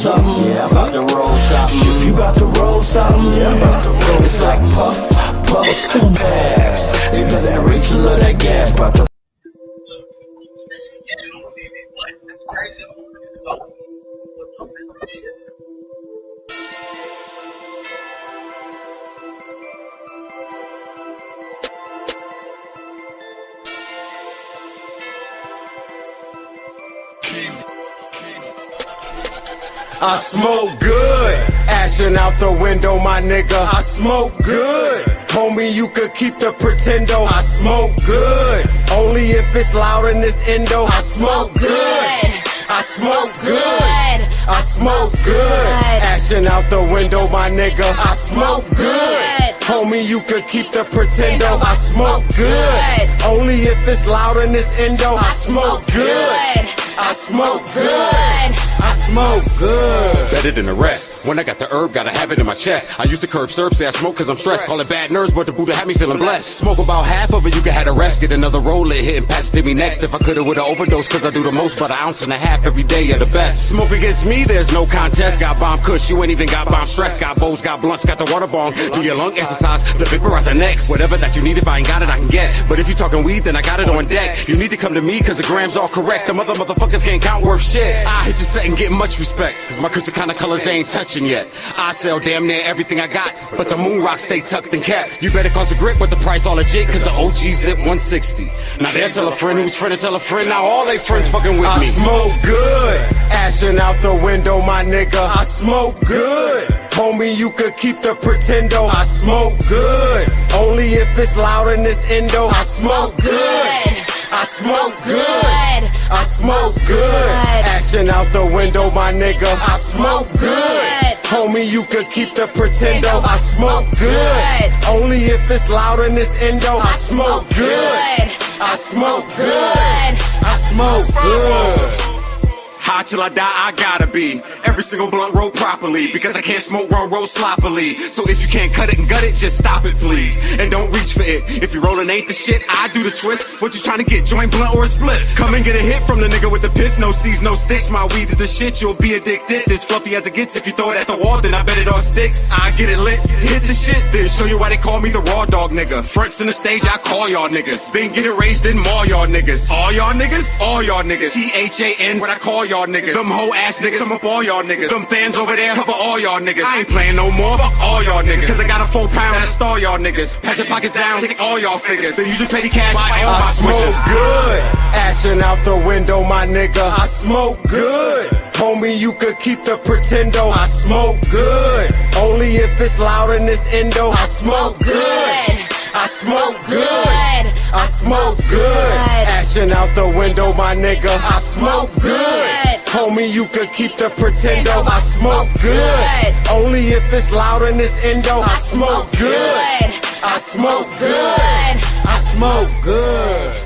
something, yeah, I'm about to roll something. If you about to roll something, yeah, I'm about to roll something. It's like puff, puff, pass. They love that reach, love that gas, about to. I smoke good, ashing out the window, my nigga. I smoke good, homie, you could keep the pretendo. I smoke good, only if it's loud in this endo. I smoke good, I smoke good, I smoke good, ashing out the window, my nigga. I smoke good, homie, you could keep the pretendo. I smoke good, only if it's loud in this endo. I smoke good, I smoke good, I smoke good. Better than the rest. When I got the herb, gotta have it in my chest. I used to curb serve, say I smoke cause I'm stressed. Call it bad nerves, but the Buddha had me feeling blessed. Smoke about half of it, you can have the rest. Get another roll, it hit and pass it to me next. If I could've would've overdosed, cause I do the most, but an ounce and a half every day at the best. Smoke against me, there's no contest. Got bomb kush, you ain't even got bomb stress. Got bows, got blunts, got the water bomb. Do your lung exercise, the vaporizer next. Whatever that you need, if I ain't got it, I can get. But if you talking weed, then I got it on deck. You need to come to me, cause the grams all correct. The motherfuckers can't count worth shit. I hit your set and get much respect, cause my crystal kind of colors they ain't touching yet. I sell damn near everything I got, but the moon rock stay tucked and capped. You better cost a grip, but the price all legit, cause the OG zip 160. Now they'll tell a friend who's friend to tell a friend, now all they friends fucking with me. I smoke good, ashing out the window, my nigga. I smoke good, homie, you could keep the pretendo. I smoke good, only if it's loud in this endo. I smoke good, I smoke good, I smoke good, ashing out the window, my nigga. I smoke good, homie, you could keep the pretendo. I smoke good, only if it's loud in this endo. I smoke good, I smoke good, I smoke good. High till I die, I gotta be. Every single blunt roll properly, because I can't smoke wrong roll sloppily. So if you can't cut it and gut it, just stop it please, and don't reach for it. If you rollin' ain't the shit, I do the twist. What you tryna get, joint blunt or a split? Come and get a hit from the nigga with the piff. No seeds, no sticks, my weed is the shit, you'll be addicted. This fluffy as it gets, if you throw it at the wall, then I bet it all sticks. I get it lit, hit the shit, then show you why they call me the raw dog nigga. Fronts in the stage, I call y'all niggas, then get it raised in maul y'all niggas. All y'all niggas? All y'all niggas. THANs, what I call y'all niggas. Them hoe ass niggas, sum up all y'all niggas. Them fans over there, cover all y'all niggas. I ain't playing no more, fuck all y'all niggas. Cause I got a 4 pound that'll stall y'all niggas. Patch your pockets down, take all y'all figures. Then use your petty cash, buy all my smoke swishes. good, ashing out the window, my nigga. I smoke good, homie, you could keep the pretendo. I smoke good, only if it's loud in this endo. I smoke good, I smoke good, I smoke good, ashing out the window, my nigga. I smoke good, homie, you could keep the pretendo. I smoke good, only if it's loud in this endo. I smoke good, I smoke good, I smoke good.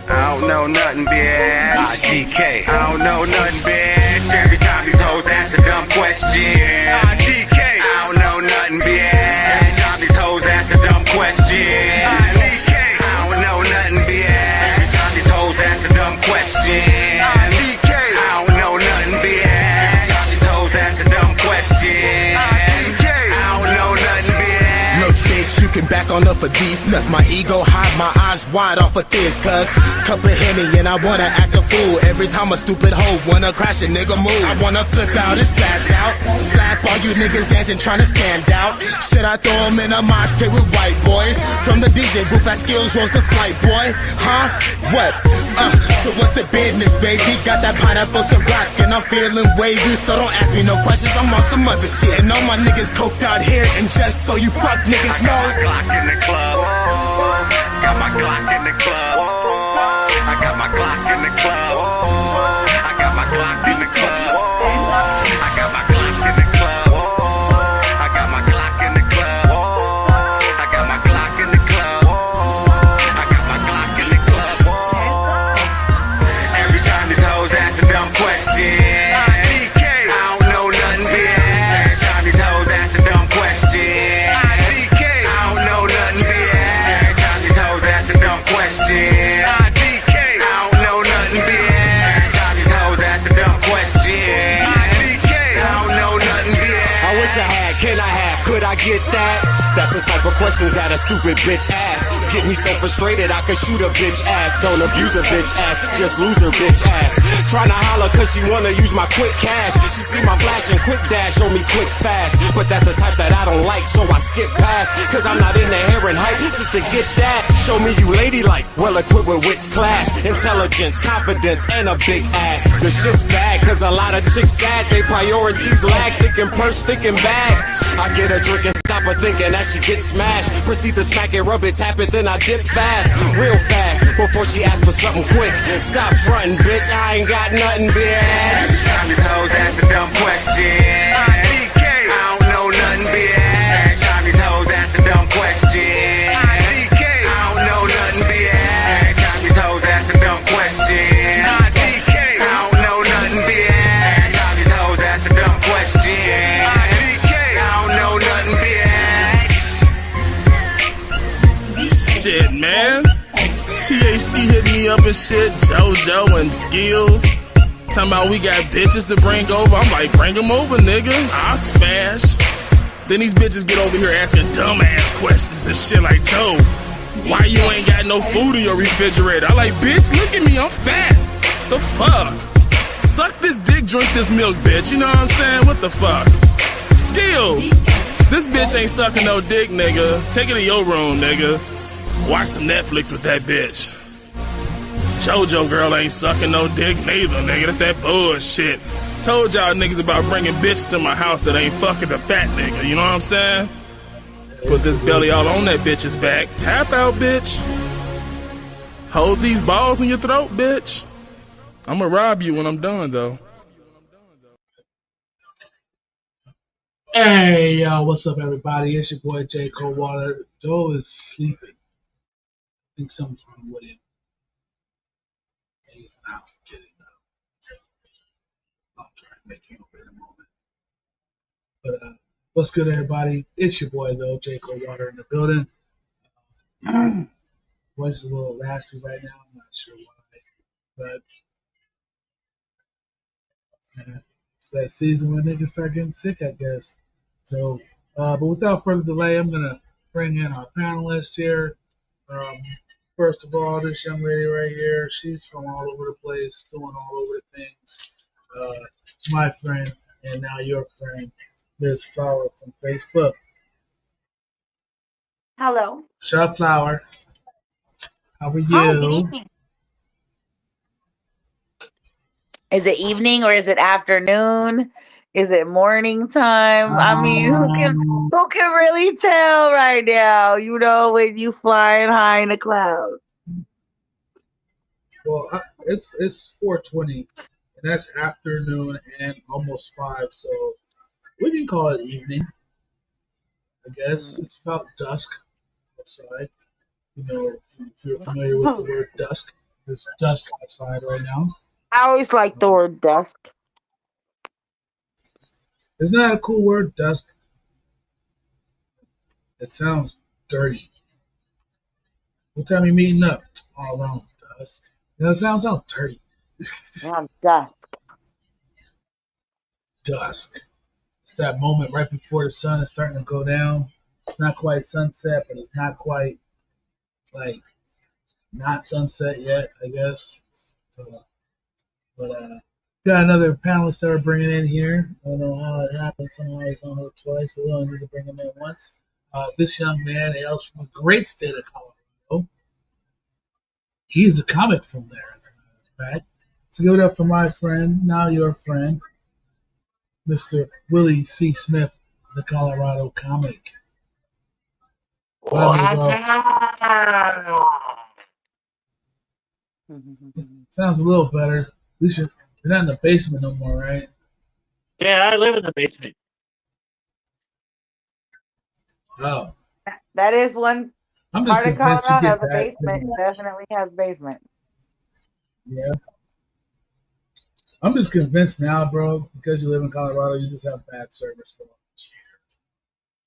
I don't know nothing, bitch. IDK. I don't know nothing, bitch. Every time these hoes ask a dumb question. IDK. I don't know nothing, bitch. Every time these hoes ask a dumb question. IDK. I don't know nothing, bitch. Every time these hoes ask a dumb question. IDK. I don't know nothing, bitch. Every time these hoes ask a dumb question. IDK. I don't know nothing, bitch. Look, bitch, you can back on up for these nuts. My ego high, my eyes wide off of this, cuz cup of Henny and I wanna act a fool. Every time a stupid hoe wanna crash a nigga move. I wanna flip out and splash out, slap all you niggas dancing tryna stand out. Should I throw them in a mosh pit with white boys? From the DJ booth at Skills Rose the flight boy, huh? What? So what's the business, baby? Got that pineapple Ciroc and I'm feeling wavy. So don't ask me no questions, I'm on some other shit. And all my niggas coked out here, and just so you fuck niggas know, I got my Glock in the club. Got my Glock in the club. I got my Glock in the club. I got my Glock in the club. I got my Glock in the club. I got my Glock in the club. I got my Glock in the club. I got my Glock in the club. Every time these hoes ask a dumb question. I don't know nothing, bitch. Every time these hoes ask a dumb question. I don't know nothing, bitch. Every time these hoes ask a dumb question. get that? That's the type of questions that a stupid bitch asks. Get me so frustrated I could shoot a bitch ass. Don't abuse a bitch ass, just lose her bitch ass. Tryna holler cause she wanna use my quick cash. She see my flash and quick dash, show me quick fast. But that's the type that I don't like, so I skip past. Cause I'm not in the hair and hype just to get that. Show me you ladylike, well equipped with wits, class, intelligence, confidence, and a big ass. The shit's bad cause a lot of chicks sad. They priorities lag, thinking purse, thinking bag. I get a drink and stop her thinking that she gets smashed. Proceed to smack it, rub it, tap it, then I dip fast, real fast, before she asks for something quick. Stop frontin', bitch, I ain't got nothing, bitch. Time these hoes ask a dumb question. I don't know nothing, bitch. Time these hoes ask a dumb question. I don't know nothing, bitch. Time these hoes ask a dumb question. I don't know nothing, bitch. Time these hoes ask a dumb question. I don't know nothing, bitch. Shit, man. THC hit me up and shit. JoJo and Skills. Talking about we got bitches to bring over. I'm like, bring them over, nigga. I'll smash. Then these bitches get over here asking dumbass questions and shit like, "Doe, why you ain't got no food in your refrigerator?" I like, bitch, look at me, I'm fat. The fuck? Suck this dick, drink this milk, bitch. You know what I'm saying? What the fuck? Skills. This bitch ain't sucking no dick, nigga. Take it to your room, nigga. Watch some Netflix with that bitch. JoJo girl ain't sucking no dick neither, nigga. That's that bullshit. Told y'all niggas about bringing bitches to my house that ain't fucking a fat nigga. You know what I'm saying? Put this belly all on that bitch's back. Tap out, bitch. Hold these balls in your throat, bitch. I'ma rob you when I'm done, though. Hey, yo, what's up, everybody? It's your boy, J. Coldwater. Joe is sleeping. I think something's wrong with him. He's not getting up. I'll try and make him up in a moment. But, what's good, everybody? It's your boy, though, J. Coldwater in the building. Voice is a little raspy right now. I'm not sure why. But, it's that season where niggas start getting sick, I guess. So, but without further delay, I'm going to bring in our panelists here. First of all, this young lady right here, she's from all over the place, doing all over the things. My friend, and now your friend, Miss Flower from Facebook. Hello. Shop Flower. How are you? Hi, good evening. Is it evening or is it afternoon? Is it morning time? I mean, who can really tell right now, you know, when you flying high in the clouds? Well, it's 4:20, and that's afternoon and almost 5, so we can call it evening. I guess it's about dusk outside. You know, if you're familiar with the word dusk, there's dusk outside right now. I always like the word dusk. Isn't that a cool word, dusk? It sounds dirty. What time are you meeting up? All around dusk. That sounds dirty. Yeah, dusk. Dusk. It's that moment right before the sun is starting to go down. It's not quite sunset, but it's not quite like not sunset yet, I guess. So, but got another panelist that we're bringing in here. I don't know how it happened. Somehow he's on here twice, but we only need to bring him in once. This young man hails from the great state of Colorado. He's a comic from there, as a matter of fact. So give it up for my friend, now your friend, Mr. Willie C. Smith, the Colorado comic. Sounds a little better. At least you're not in the basement no more, right? Yeah, I live in the basement. Oh. That is one I'm just part of convinced you Colorado. get The basement definitely has basement. Yeah. I'm just convinced now, bro, because you live in Colorado, you just have bad service.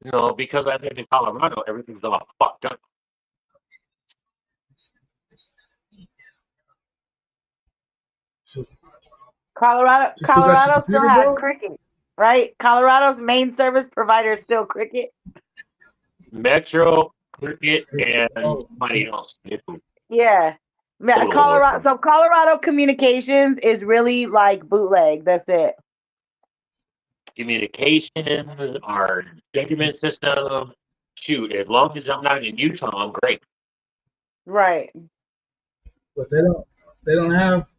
You know, because I live in Colorado, everything's a lot fucked up. Colorado still has Cricket, right? Colorado's main service provider is still Cricket. Metro, Cricket, and Oh, somebody else. Yeah. Colorado. So Colorado Communications is really like bootleg. That's it. Communications, our document system. Shoot, as long as I'm not in Utah, I'm great. Right. but they don't have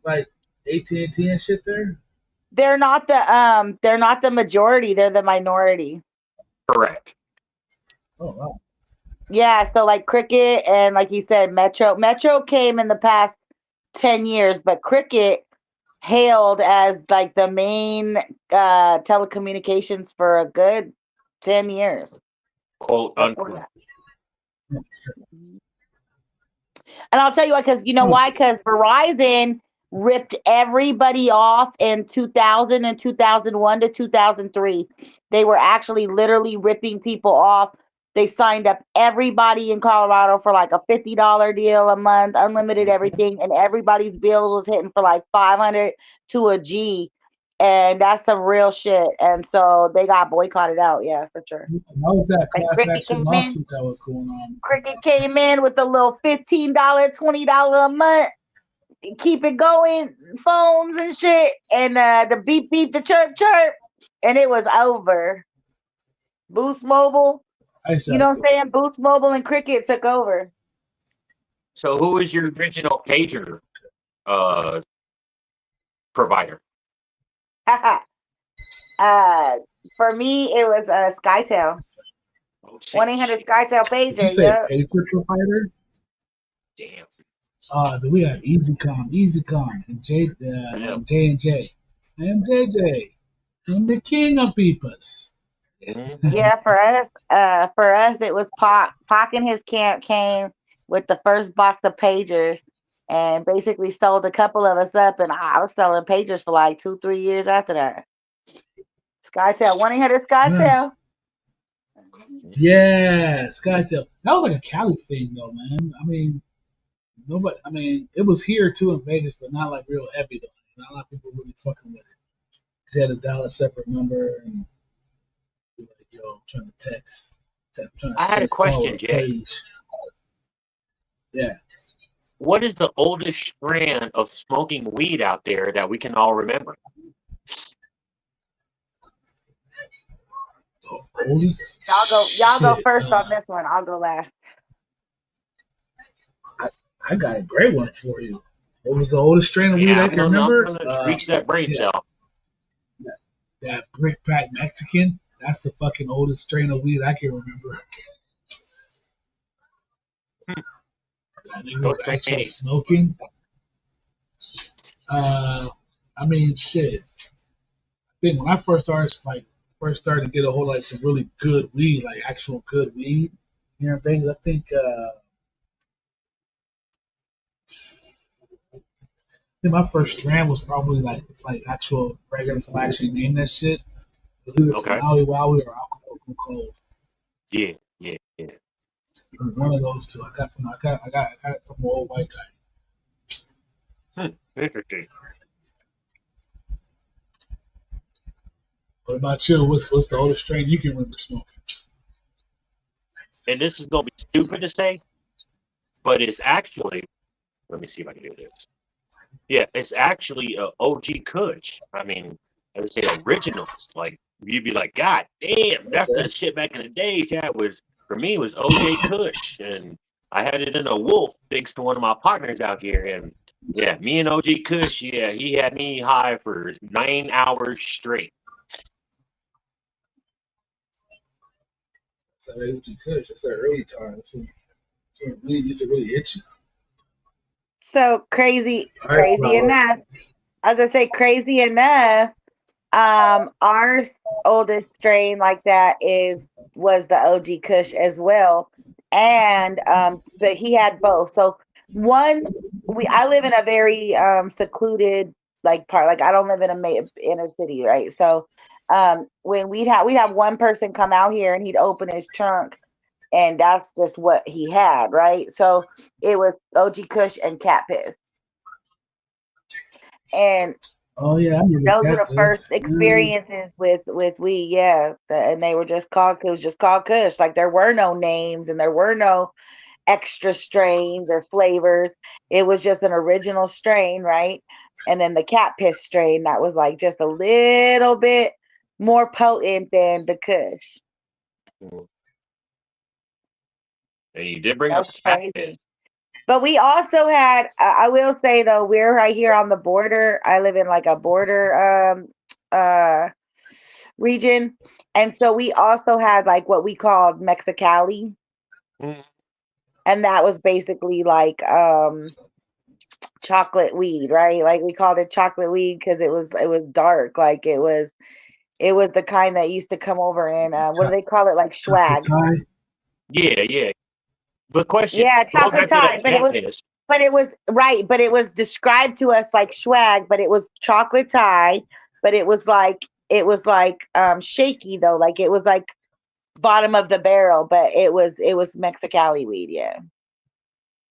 like AT&T and shit there. They're not the majority, they're the minority. Correct. Oh wow. Yeah, so like Cricket and like you said, Metro came in the past 10 years, but Cricket hailed as like the main telecommunications for a good 10 years. Quote Before unquote. that. And I'll tell you why, because you know why? Because Verizon ripped everybody off in 2000 and 2001 to 2003. They were actually literally ripping people off. They signed up everybody in Colorado for like a $50 deal a month, unlimited everything, and everybody's bills was hitting for like 500 to a G. And that's some real shit. And so they got boycotted out, yeah, for sure. How was that Like class Cricket action came in, lawsuit that was going on? Cricket came in with a little $15, $20 a month, keep it going, phones and shit, and the beep beep, the chirp chirp, and it was over. Boost Mobile, you know what I'm saying? Boost Mobile and Cricket took over. So who was your original pager provider? For me, it was Skytel. 1-800 Skytel pager. Did you say pager provider? Damn. We have EasyCom, and J&J. I am JJ. I'm the king of beepers. Yeah, for us, it was Pac. Pac and his camp came with the first box of pagers, and basically sold a couple of us up, and I was selling pagers for like 2-3 years after that. Skytel, 1-800 Skytel. Yeah, Skytel. That was like a Cali thing, though, man. I mean, nobody. I mean, it was here too in Vegas, but not like real heavy though. Not a lot of people really fucking with it. You had to dial a separate number and be like, yo, trying to text. I had a question, Jay. Yeah. What is the oldest strand of smoking weed out there that we can all remember? Y'all go first on this one. I'll go last. I got a great one for you. What was the oldest strain of weed I can remember? Reach that brain cell. That Brickback Mexican. That's the fucking oldest strain of weed I can remember. That nigga was actually smoking. I mean, shit. I think when I first started to get a hold of like some really good weed, like actual good weed, you know, things. I think my first strand was probably like actual regular. So I actually named that shit. It was either Maui Wowie or Alcohol Cold. Yeah. One of those two. I got it from an old white guy. Interesting. What about you? What's the oldest strain you can remember smoking? And this is gonna be stupid to say, but it's actually. Let me see if I can do this. Yeah, it's actually a OG Kush. I mean, I would say originals. Like you'd be like, God damn, that's the shit back in the days. Yeah, for me it was OJ Kush, and I had it in a wolf thanks to one of my partners out here. And yeah, me and OG Kush, yeah, he had me high for 9 hours straight. That's that OG Kush. That's that early time. Weed used to really hit you. So crazy enough. I was gonna say crazy enough. Our oldest strain like that was the OG Kush as well, and but he had both. So I live in a very secluded like part. Like I don't live in a inner city, right? So when we'd have one person come out here and he'd open his trunk, and that's just what he had, right? So it was OG Kush and cat piss. And Oh yeah, I remember Those were the first Cactus. experiences with weed, yeah. And they were just called, it was just called Kush. Like there were no names and there were no extra strains or flavors. It was just an original strain, right? And then the cat piss strain that was like just a little bit more potent than the Kush. And you did bring up That's cat crazy. piss. But we also had, I will say though, we're right here on the border. I live in like a border region. And so we also had like what we called Mexicali. Mm. And that was basically like chocolate weed, right? Like we called it chocolate weed because it was dark. Like it was the kind that used to come over in what do they call it? Like Chocolate swag. tie. Yeah. But question, Yeah, going chocolate back to tie. that cat piss. But it was right, but it was described to us like swag, but it was chocolate tie, but it was like shaky though, like it was like bottom of the barrel, but it was Mexicali weed, yeah.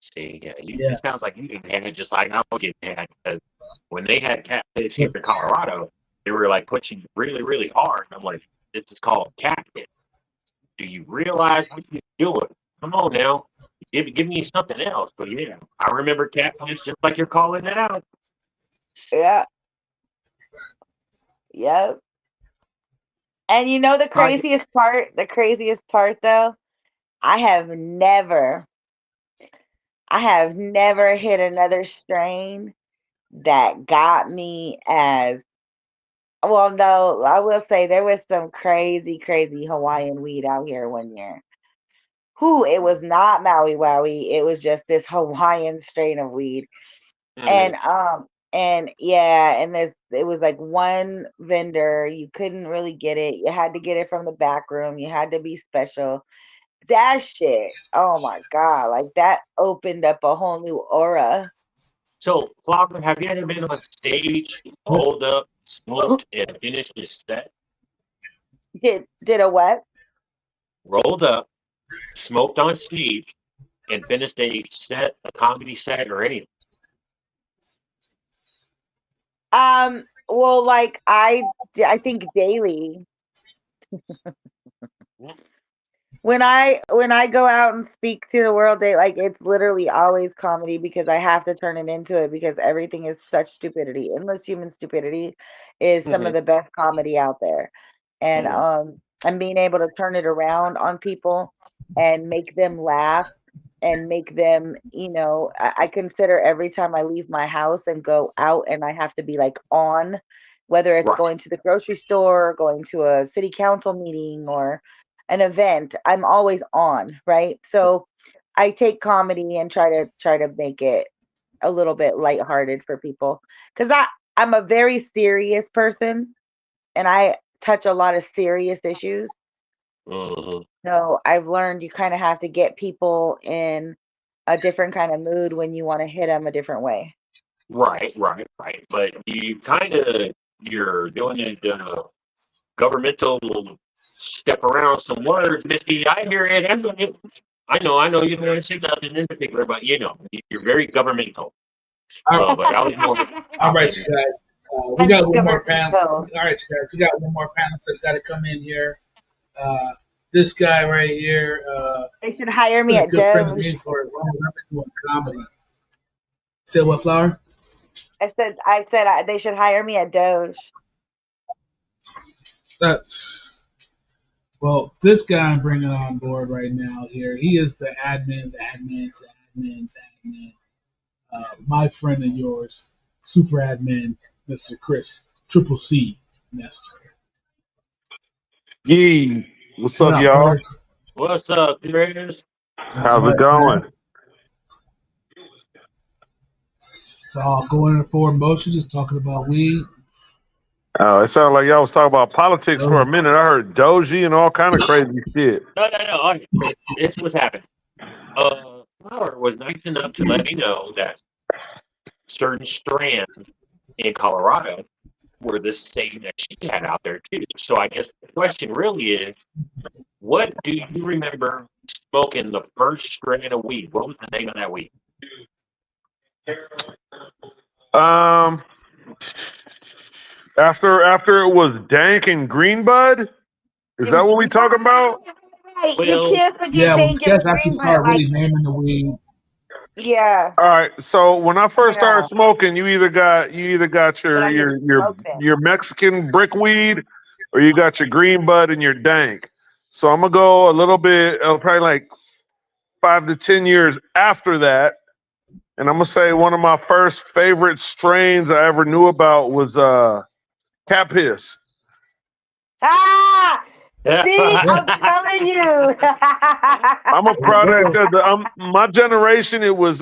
See, yeah, Yeah. it sounds like you can had it just like I don't get had because when they had cat piss here But in Colorado, they were like pushing really, really hard. I'm like, this is called cat piss. Do you realize what you're doing? Come on now. Give me something else. But yeah, I remember cat piss just like you're calling it out. Yeah. Yep. And you know the craziest part though, I have never I have never hit another strain that got me as well. No, I will say there was some crazy, crazy Hawaiian weed out here one year. Who it was not Maui Wowie, it was just this Hawaiian strain of weed. Mhm. And yeah, and this it was like one vendor, you couldn't really get it. You had to get it from the back room. You had to be special. That shit, oh my God, like that opened up a whole new aura. So, Flower, have you ever been on stage, what's rolled up, smoked, and finished your set? Did a what? Rolled up, smoked on stage, and finished a set, a comedy set, or anything? Well, like I think daily when I go out and speak to the world, they like it's literally always comedy because I have to turn it into it because everything is such stupidity. Endless human stupidity is some of Mhm. the best comedy out there. And Mhm. and being able to turn it around on people and make them laugh and make them, I consider every time I leave my house and go out and I have to be like on, whether it's Right. going to the grocery store, going to a city council meeting or an event, I'm always on, right? So I take comedy and try to make it a little bit lighthearted for people because I'm a very serious person and I touch a lot of serious issues. Mhm. So I've learned you kind of have to get people in a different kind of mood when you want to hit them a different way. Right. But you're doing it governmental step around some words, Misty. I hear it. I know you don't want to say nothing in particular, but you're very governmental. all, But I was more all right, talking. you guys. We I'm got one more panel. All governmental. right, you guys. We got one more panelist that's got to come in here. This guy right here. They should hire me Been a at good friend of Doge. me for as long as I've been doing comedy. Say what, Flower? They should hire me at Doge. Well, this guy I'm bringing on board right now here, he is the admin. My friend and yours, super admin, Mr. Chris, Triple C, Nestor. Yee, what's What up, up, y'all? brother? What's up, Chris? Not How's it much, man. going? It's all going in forward motion, just talking about weed. Oh, it sounded like y'all was talking about politics for a Doge. minute. I heard Doji and all kind of crazy shit. No. Okay, this was happening. Flower was nice enough to let me know that certain strands in Colorado were the same that she had out there too. So I guess the question really is, what do you remember smoking the first strand of weed? What was the name of that weed? Um, After it was Dank and Greenbud? Is that what we talking about? Right. You Well, can't forget Yeah, when Dank and cats actually Green, but started like, really naming the weed. yeah, All right. So when I first started yeah. smoking, you either got But your I didn't your your smoke them. your Mexican brickweed, or you got your green bud and your dank. So I'm gonna go a little bit, probably like 5 to 10 years after that, and I'm gonna say one of my first favorite strains I ever knew about was cat piss. Ah, see, Yeah, I'm telling you. I'm a there you product go. of my generation. It was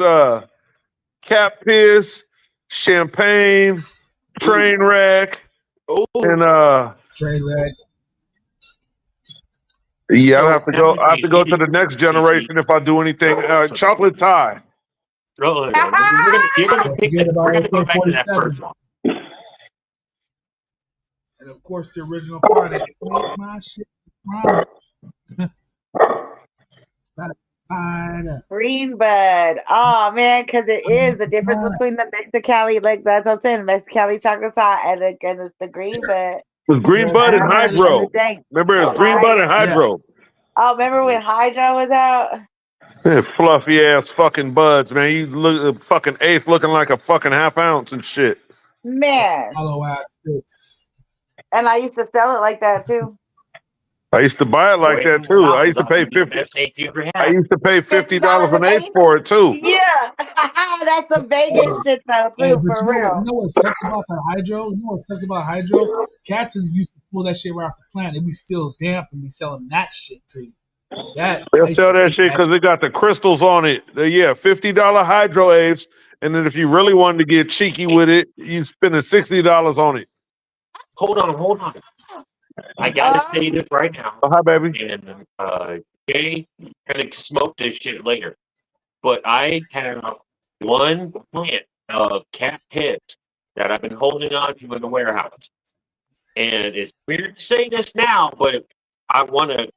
cat piss, champagne, train wreck, oh, and Train wreck. yeah, so I have to nowadays go to the next generation if I do anything. Chocolate tie. you're gonna Don't pick forget that. We're about gonna go back to that AK-47. first one. And of course, the original product. Make my shit from. Fine. Green bud. Oh man, because it is the difference between the Mexicali, like that's what I'm saying, the Mexicali chocolate sauce and the green bud It was green bud and and the hydro. dank. Remember, it was green High. bud and Yeah. hydro. Oh, remember when Hydra was out? Fluffy ass fucking buds, man. You look fucking eighth looking like a fucking half ounce and shit. Man. Hollow ass sticks. And I used to sell it like that too. I used to buy it like Boy, that too. I was used to pay obviously the 50. best steak you ever I had. used to pay $50 $50 an an eighth eighth? for it too. Yeah. That's some Vegas shit though Hey, too, but for real. you know what sucks about that hydro? You know what sucks about hydro? Cats is used to pull that shit right off the plant. It be still damp and be selling that shit to you. That I They'll used sell to that hate shit that because shit. it got the crystals on it. Yeah, $50 hydro apes. And then if you really wanted to get cheeky with it, you spending $60 on it. Hold on. I gotta say this right now, Oh, hi, baby. and Jay can smoke this shit later. But I have one plant of cat piss that I've been holding on to in the warehouse, and it's weird to say this now, but I want to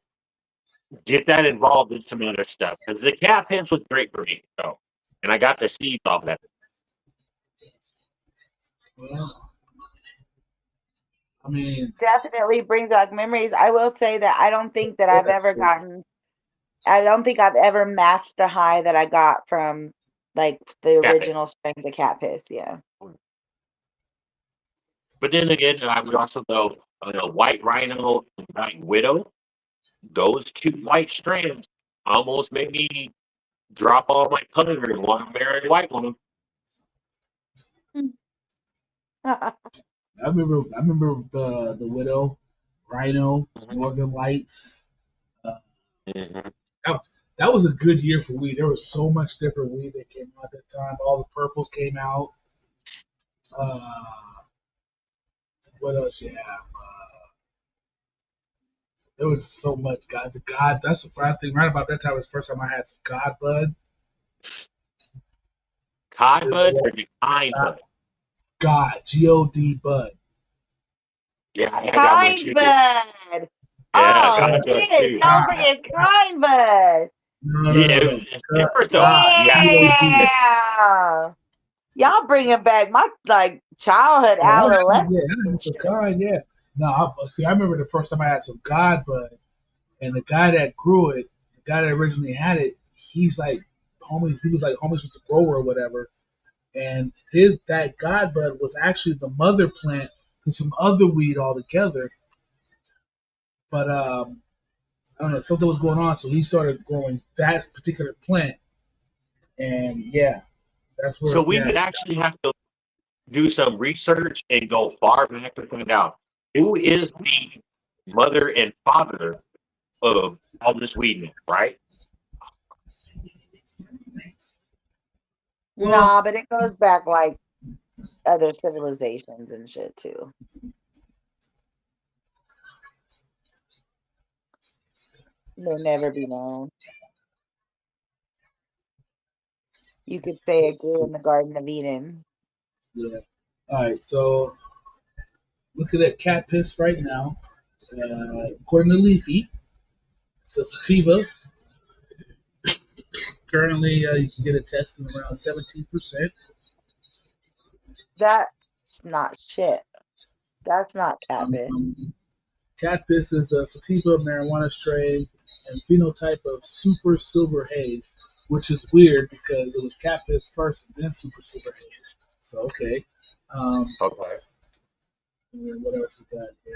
get that involved in some other stuff because the cat piss was great for me. So, and I got the seeds off that. Well, I mean, Definitely brings back memories. I will say that I don't think that I don't think I've ever matched the high that I got from like the Cat piss. original strain of cat piss. Yeah. But then again, I would also go white rhino and white widow. Those two white strands almost made me drop all my color and want to marry a white woman. I remember the widow, rhino, northern lights. Mm-hmm. That was a good year for weed. There was so much different weed that came out at that time. All the purples came out. What else you have? There was so much God. The God. That's the I think right about that time was the first time I had some God bud. Cod bud or the kind bud? God. God bud. Yeah, I got one Kind too. bud. Yeah, Oh kind bud shit! too. Don't forget kind bud. No. Yeah, it was different though. Yeah. Y'all bringing back my like childhood adolescence. Yeah, some kind. Yeah. No, I remember the first time I had some God bud, and the guy that grew it, the guy that originally had it, he's like homie. He was like homies with the grower or whatever. And that God bud was actually the mother plant to some other weed altogether. But I don't know, something was going on, so he started growing that particular plant. And yeah, that's where So we would actually have to do some research and go far back to find out who is the mother and father of all this weed, right? Nah, but it goes back like other civilizations and shit too. They'll never be known. You could say it grew in the Garden of Eden. Yeah. All right, so look at that cat piss right now. According to Leafy, it's a sativa. Currently, you can get it tested around 17%. That's not shit. That's not cannabis. Cactus is a sativa marijuana strain and phenotype of super silver haze, which is weird because it was cactus first and then super silver haze. So okay. Okay. What else we got here?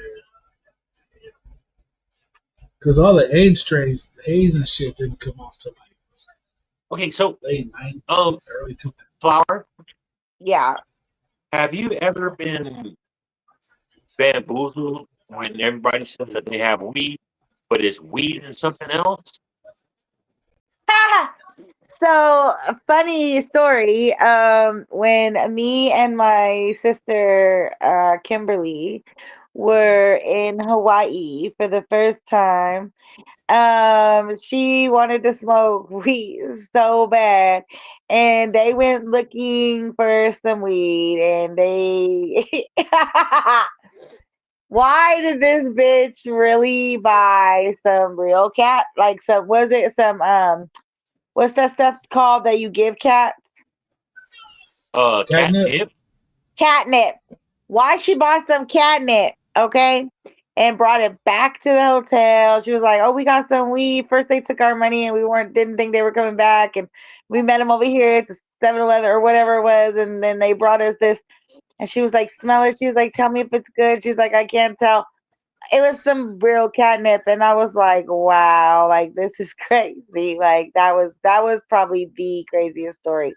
Because all the age strains, haze and shit didn't come off till like Okay, so late 90s, early 2000s. Flower, Yeah. have you ever been bamboozled when everybody says that they have weed, but it's weed and something else? So a funny story. When me and my sister Kimberly were in Hawaii for the first time, she wanted to smoke weed so bad, and they went looking for some weed, and they. Why did this bitch really buy some real cat? Like some was it some what's that stuff called that you give cats? Catnip? Catnip? Catnip. Why she bought some catnip, okay? And brought it back to the hotel. She was like, "Oh, we got some weed." First they took our money and we didn't think they were coming back, and we met them over here at the 7-Eleven or whatever it was, and then they brought us this, and she was like, "Smell it." She was like, "Tell me if it's good." She's like, "I can't tell." It was some real catnip, and I was like, "Wow, like this is crazy." Like that was probably the craziest story.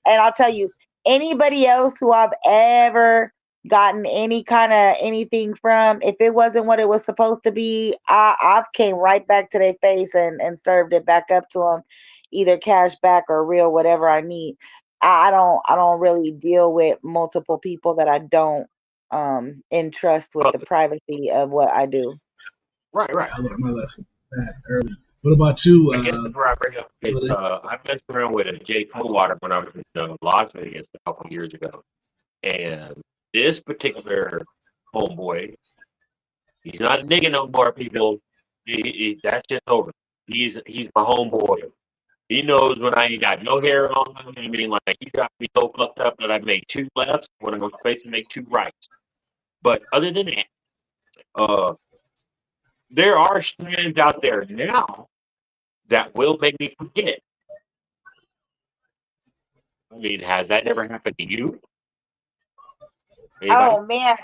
And I'll tell you, anybody else who I've ever gotten any kind of anything from, if it wasn't what it was supposed to be, I've came right back to their face and served it back up to them, either cash back or real, whatever I need. I don't really deal with multiple people that I don't entrust with the privacy of what I do. Right. I learned my lesson that early. What about you? I guess that's where I bring up is I messed around with a J. Coldwater when I was in Las Vegas a couple years ago. And this particular homeboy, he's not a nigga no more, people. That's just over. He's my homeboy. He knows when I ain't got no hair on. I mean, like, he got me so fucked up that I made 2 lefts when I was supposed to make 2 rights. But other than that, there are strands out there now that will make me forget. I mean, has that never happened to you? Anybody? Oh man,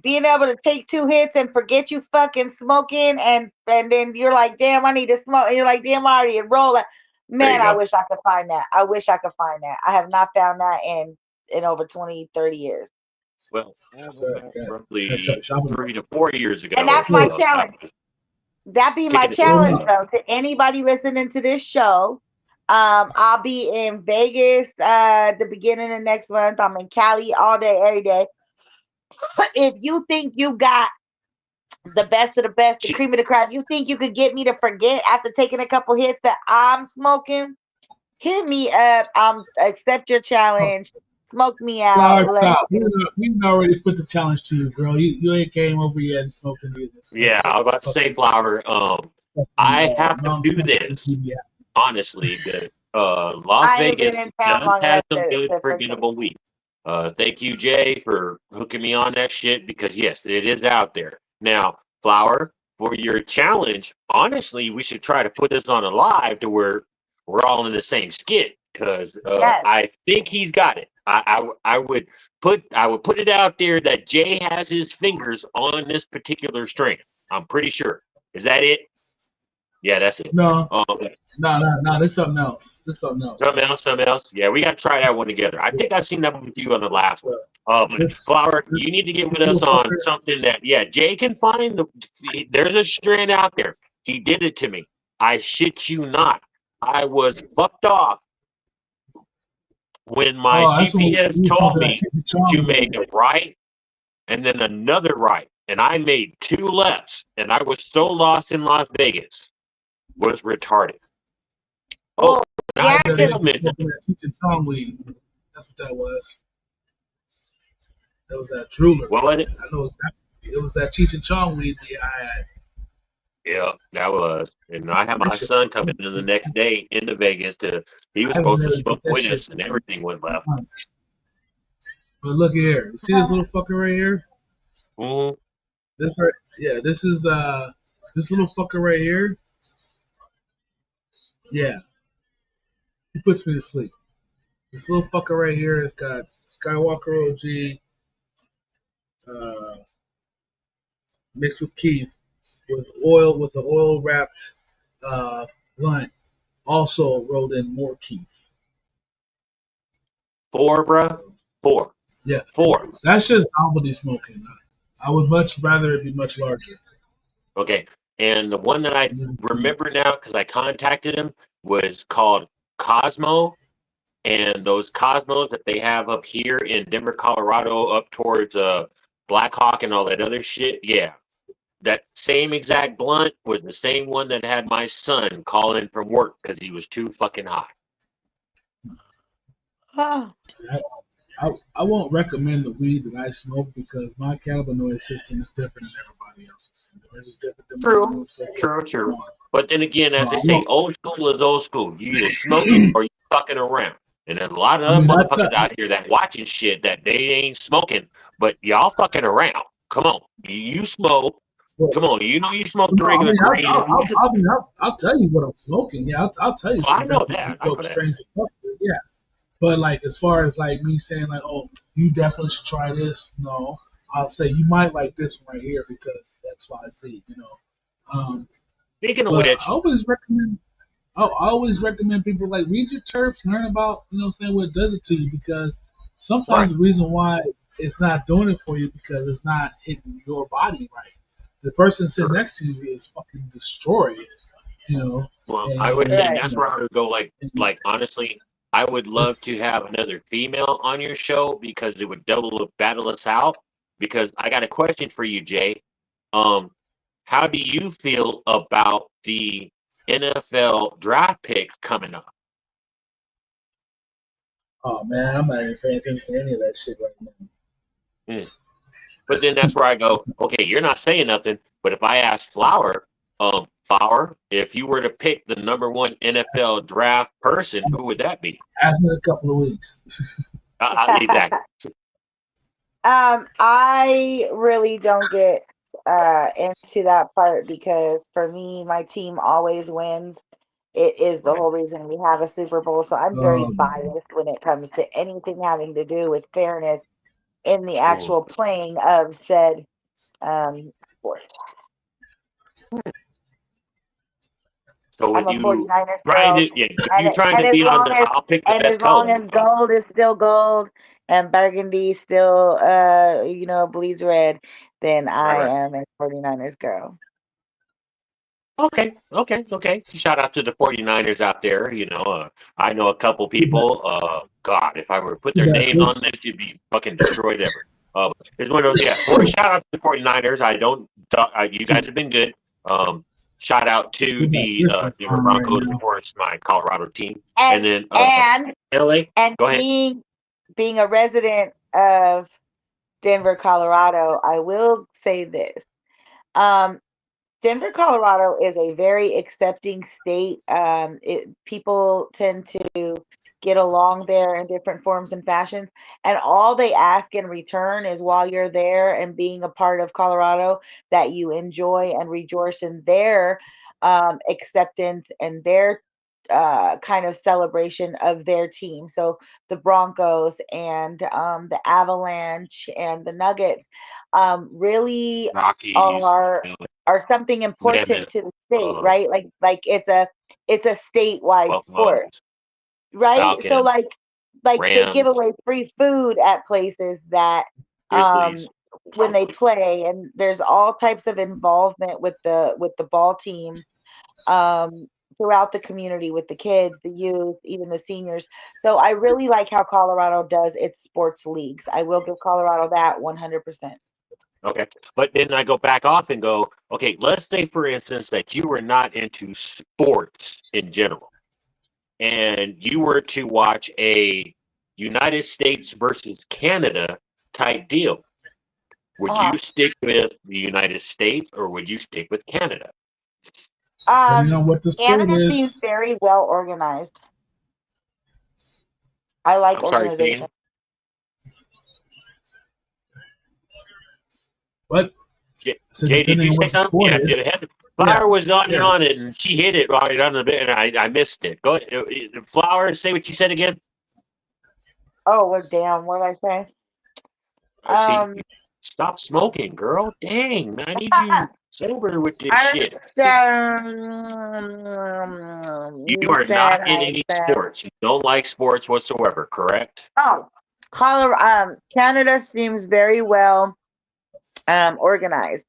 being able to take 2 hits and forget you fucking smoking, and then you're like, damn, I need to smoke, and you're like, damn, I already roll. There you Man, I go. wish I could find that. I wish I could find that. I have not found that in over 20, 30 years. Well, That's roughly tough shopping. 3 to 4 years ago. And that's my I challenge. was That be my kicking it challenge with though to anybody listening to this show. I'll be in Vegas the beginning of next month. I'm in Cali all day, every day. If you think you got the best of the best, the cream of the crop, you think you could get me to forget after taking a couple hits that I'm smoking, hit me up. Accept your challenge. Smoke me out. Flower, Let's stop. do it. We done already put the challenge to you, girl. You ain't came over yet and smoked any of this. Yeah, I was about to say, Flower. I have to do this honestly. Because Las I ain't Vegas been in town does long have enough some to good forget. forgettable weed. Thank you, Jay, for hooking me on that shit. Because yes, it is out there now. Flower, for your challenge, honestly, we should try to put this on a live to where we're all in the same skit. Because Yes. I think he's got it. I would put it out there that Jay has his fingers on this particular string. I'm pretty sure. Is that it? Yeah, that's it. No. No. There's something else. Something else. Yeah, we got to try that one together. I think I've seen that one with you on the last one. Flower, you need to get with us on something that, yeah, Jay can find. There's a strand out there. He did it to me. I shit you not. I was fucked off when my GPS told me to make a right and then another right. And I made 2 lefts. And I was so lost in Las Vegas. Was retarded. Oh, yeah, teaching tongue weed. That's what that was. That was that drooler. What was it? I know it was that Cheech and Chong weed I had. Yeah, that was. And I had my son coming in the next day into Vegas he was supposed to smoke with us and everything went left. But look here. You see this little fucker right here? Mm-hmm. This right, yeah, this is this little fucker right here. Yeah, he puts me to sleep. This little fucker right here has got Skywalker OG mixed with Keith with the oil wrapped blunt. Also rolled in more Keith. 4, bruh. 4. Yeah, 4. that's just novelty smoking. I would much rather it be much larger. Okay. And the one that I remember now, because I contacted him, was called Cosmo. And those Cosmos that they have up here in Denver, Colorado, up towards Black Hawk and all that other shit, yeah. That same exact blunt was the same one that had my son calling from work because he was too fucking high. Oh, I won't recommend the weed that I smoke because my cannabinoid system is different than everybody else's. It's just different than my own. True. But then again, So as they I say, won't. old school is old school. You either smoking or you fucking around. And there's a lot of I other mean, motherfuckers out here that watching shit that they ain't smoking, but y'all fucking around. Come on, you smoke. well, Come on, you know you smoke the no, I regular mean, green. I'll tell you what I'm smoking. Yeah, I'll tell you Oh, I some know different that. I know dope that. strains of fuck with, yeah. But like as far as like me saying like, oh, you definitely should try this. No, I'll say you might like this one right here because X, Y, Z. You know. Speaking of But which, I always recommend people like read your terps, learn about what it does it to you because sometimes right. the reason why it's not doing it for you because it's not hitting your body right. The person sitting next to you is fucking destroyed, you know. Well, I would, And and right. that's where I would go. Like honestly, I would love it's to have another female on your show because it would battle us out. Because I got a question for you, Jay. Um, how do you feel about the NFL draft pick coming up? oh man, I'm not even paying attention to any of that shit right now. Hmm. But then that's where I go, okay, you're not saying nothing. But if I ask Flower, if you were to pick the #1 NFL draft person, who would that be? Ask me in a couple of weeks. Exactly. I really don't get into that part because for me, my team always wins. It is the Okay. whole reason we have a Super Bowl. So I'm very biased when it comes to anything having to do with fairness in the Mm. actual playing of said sport. So I'm would a you 49ers trying girl. to you trying And to as be on long the as I'll pick the best long color. as gold is still gold and burgundy still bleeds red, then I Right. am a 49ers girl. Okay. Shout out to the 49ers out there. I know a couple people. God, if I were to put Too their bad names on Chris. this, you'd be fucking destroyed ever. It's one of those, yeah. Shout out to the 49ers. You guys have been good. Shout out to Too bad the Chris is Denver on right Broncos, of now. course, my Colorado team. And And then and LA. and Go ahead. being a resident of Denver, Colorado, I will say this. Um, Denver, Colorado is a very accepting state. People tend to get along there in different forms and fashions. And all they ask in return is while you're there and being a part of Colorado, that you enjoy and rejoice in their acceptance and their kind of celebration of their team. So the Broncos and the Avalanche and the Nuggets really Rockies, are something important Mammoth, to the state, uh, right? Like it's a statewide Buffalo, sport, right? So Falcons, like they give Rams, away free food at places that um Grizzlies. when they play, and there's all types of involvement with the ball teams um throughout the community with the kids, the youth, even the seniors. So I really like how Colorado does its sports leagues. I will give Colorado that 100%. Okay. But then I go back off and go, okay, let's say, for instance, that you were not into sports in general and you were to watch a United States versus Canada type deal. Would you stick with the United States or would you stick with Canada? Depending on what the sport Canada seems is. very well organized. I like I'm sorry, organization. Dean. But so Jay, did depending you on say what the something? sport Yeah, is, Flower was on yeah. it, and she hit it right on the bit, and I missed it. Go ahead. Flower, say what you said again. Oh, well, damn. What did I say? See, Um, stop smoking, girl. Dang, I need you sober with this I shit. said, You you are said, not in I any said, sports. You don't like sports whatsoever, correct? oh, Canada seems very well organized,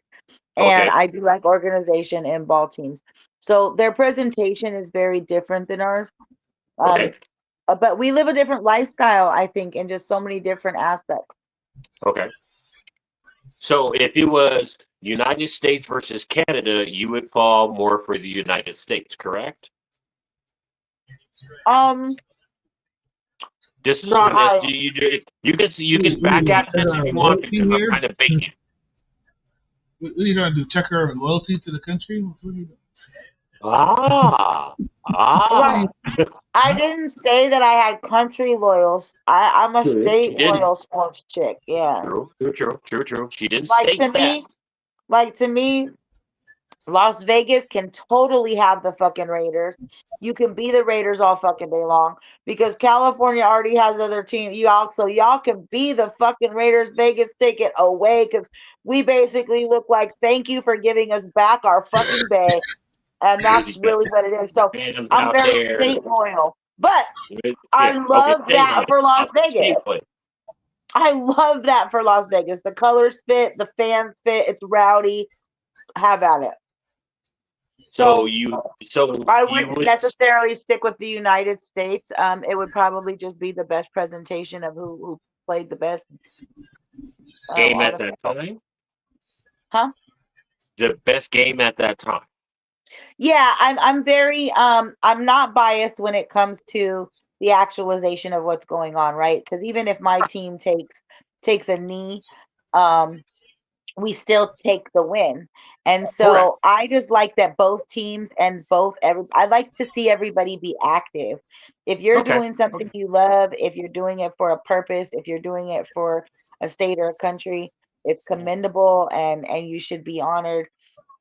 and Okay. I do like organization in ball teams. So their presentation is very different than ours. Um, Okay. but we live a different lifestyle, I think, in just so many different aspects. Okay. So if it was United States versus Canada, you would fall more for the United States, correct? Um, This is honest. I You can We back doing out of check this if our you want loyalty because I'm here. trying to bait you. What are you trying to do? Check our loyalty to the country? What are you doing? Ah, well, I didn't say that I had country loyals. I'm a True. She state didn't. loyal sports chick. Yeah, True. She didn't like state to that. me, like to me, Las Vegas can totally have the fucking Raiders. You can be the Raiders all fucking day long because California already has other teams. Y'all can be the fucking Raiders. Vegas, take it away because we basically look like thank you for giving us back our fucking bay, and You that's got really what it is. So fans I'm out very there. state loyal, but I Yeah. Okay. love Stay that loyal. for Las That's stay Vegas. loyal. I love that for Las Vegas. The colors fit, the fans fit. It's rowdy. Have at it. So So you. So I you wouldn't would necessarily stick with the United States. It would probably just be the best presentation of who played the best game on at the that field. time. Huh? The best game at that time. Yeah, I'm very I'm not biased when it comes to the actualization of what's going on, right? Because even if my team takes a knee, um, we still take the win. And Correct. so I just like that both teams and I like to see everybody be active. If you're Okay. doing something you love, if you're doing it for a purpose, if you're doing it for a state or a country, it's commendable and you should be honored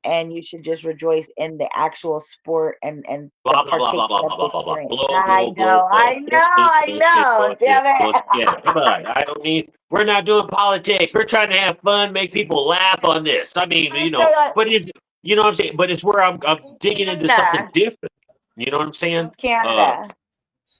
and you should just rejoice in the actual sport and the Blah blah blah blah partaking blah of blah the blah blah blah. experience. Blow I blow blow know, blow. I know, I know. Damn Yeah, it. come on. I don't need. We're not doing politics. We're trying to have fun, make people laugh on this. I mean, I say like but you know what I'm saying. But it's where I'm digging into something Canada. different. You know what I'm saying? Uh, Canada.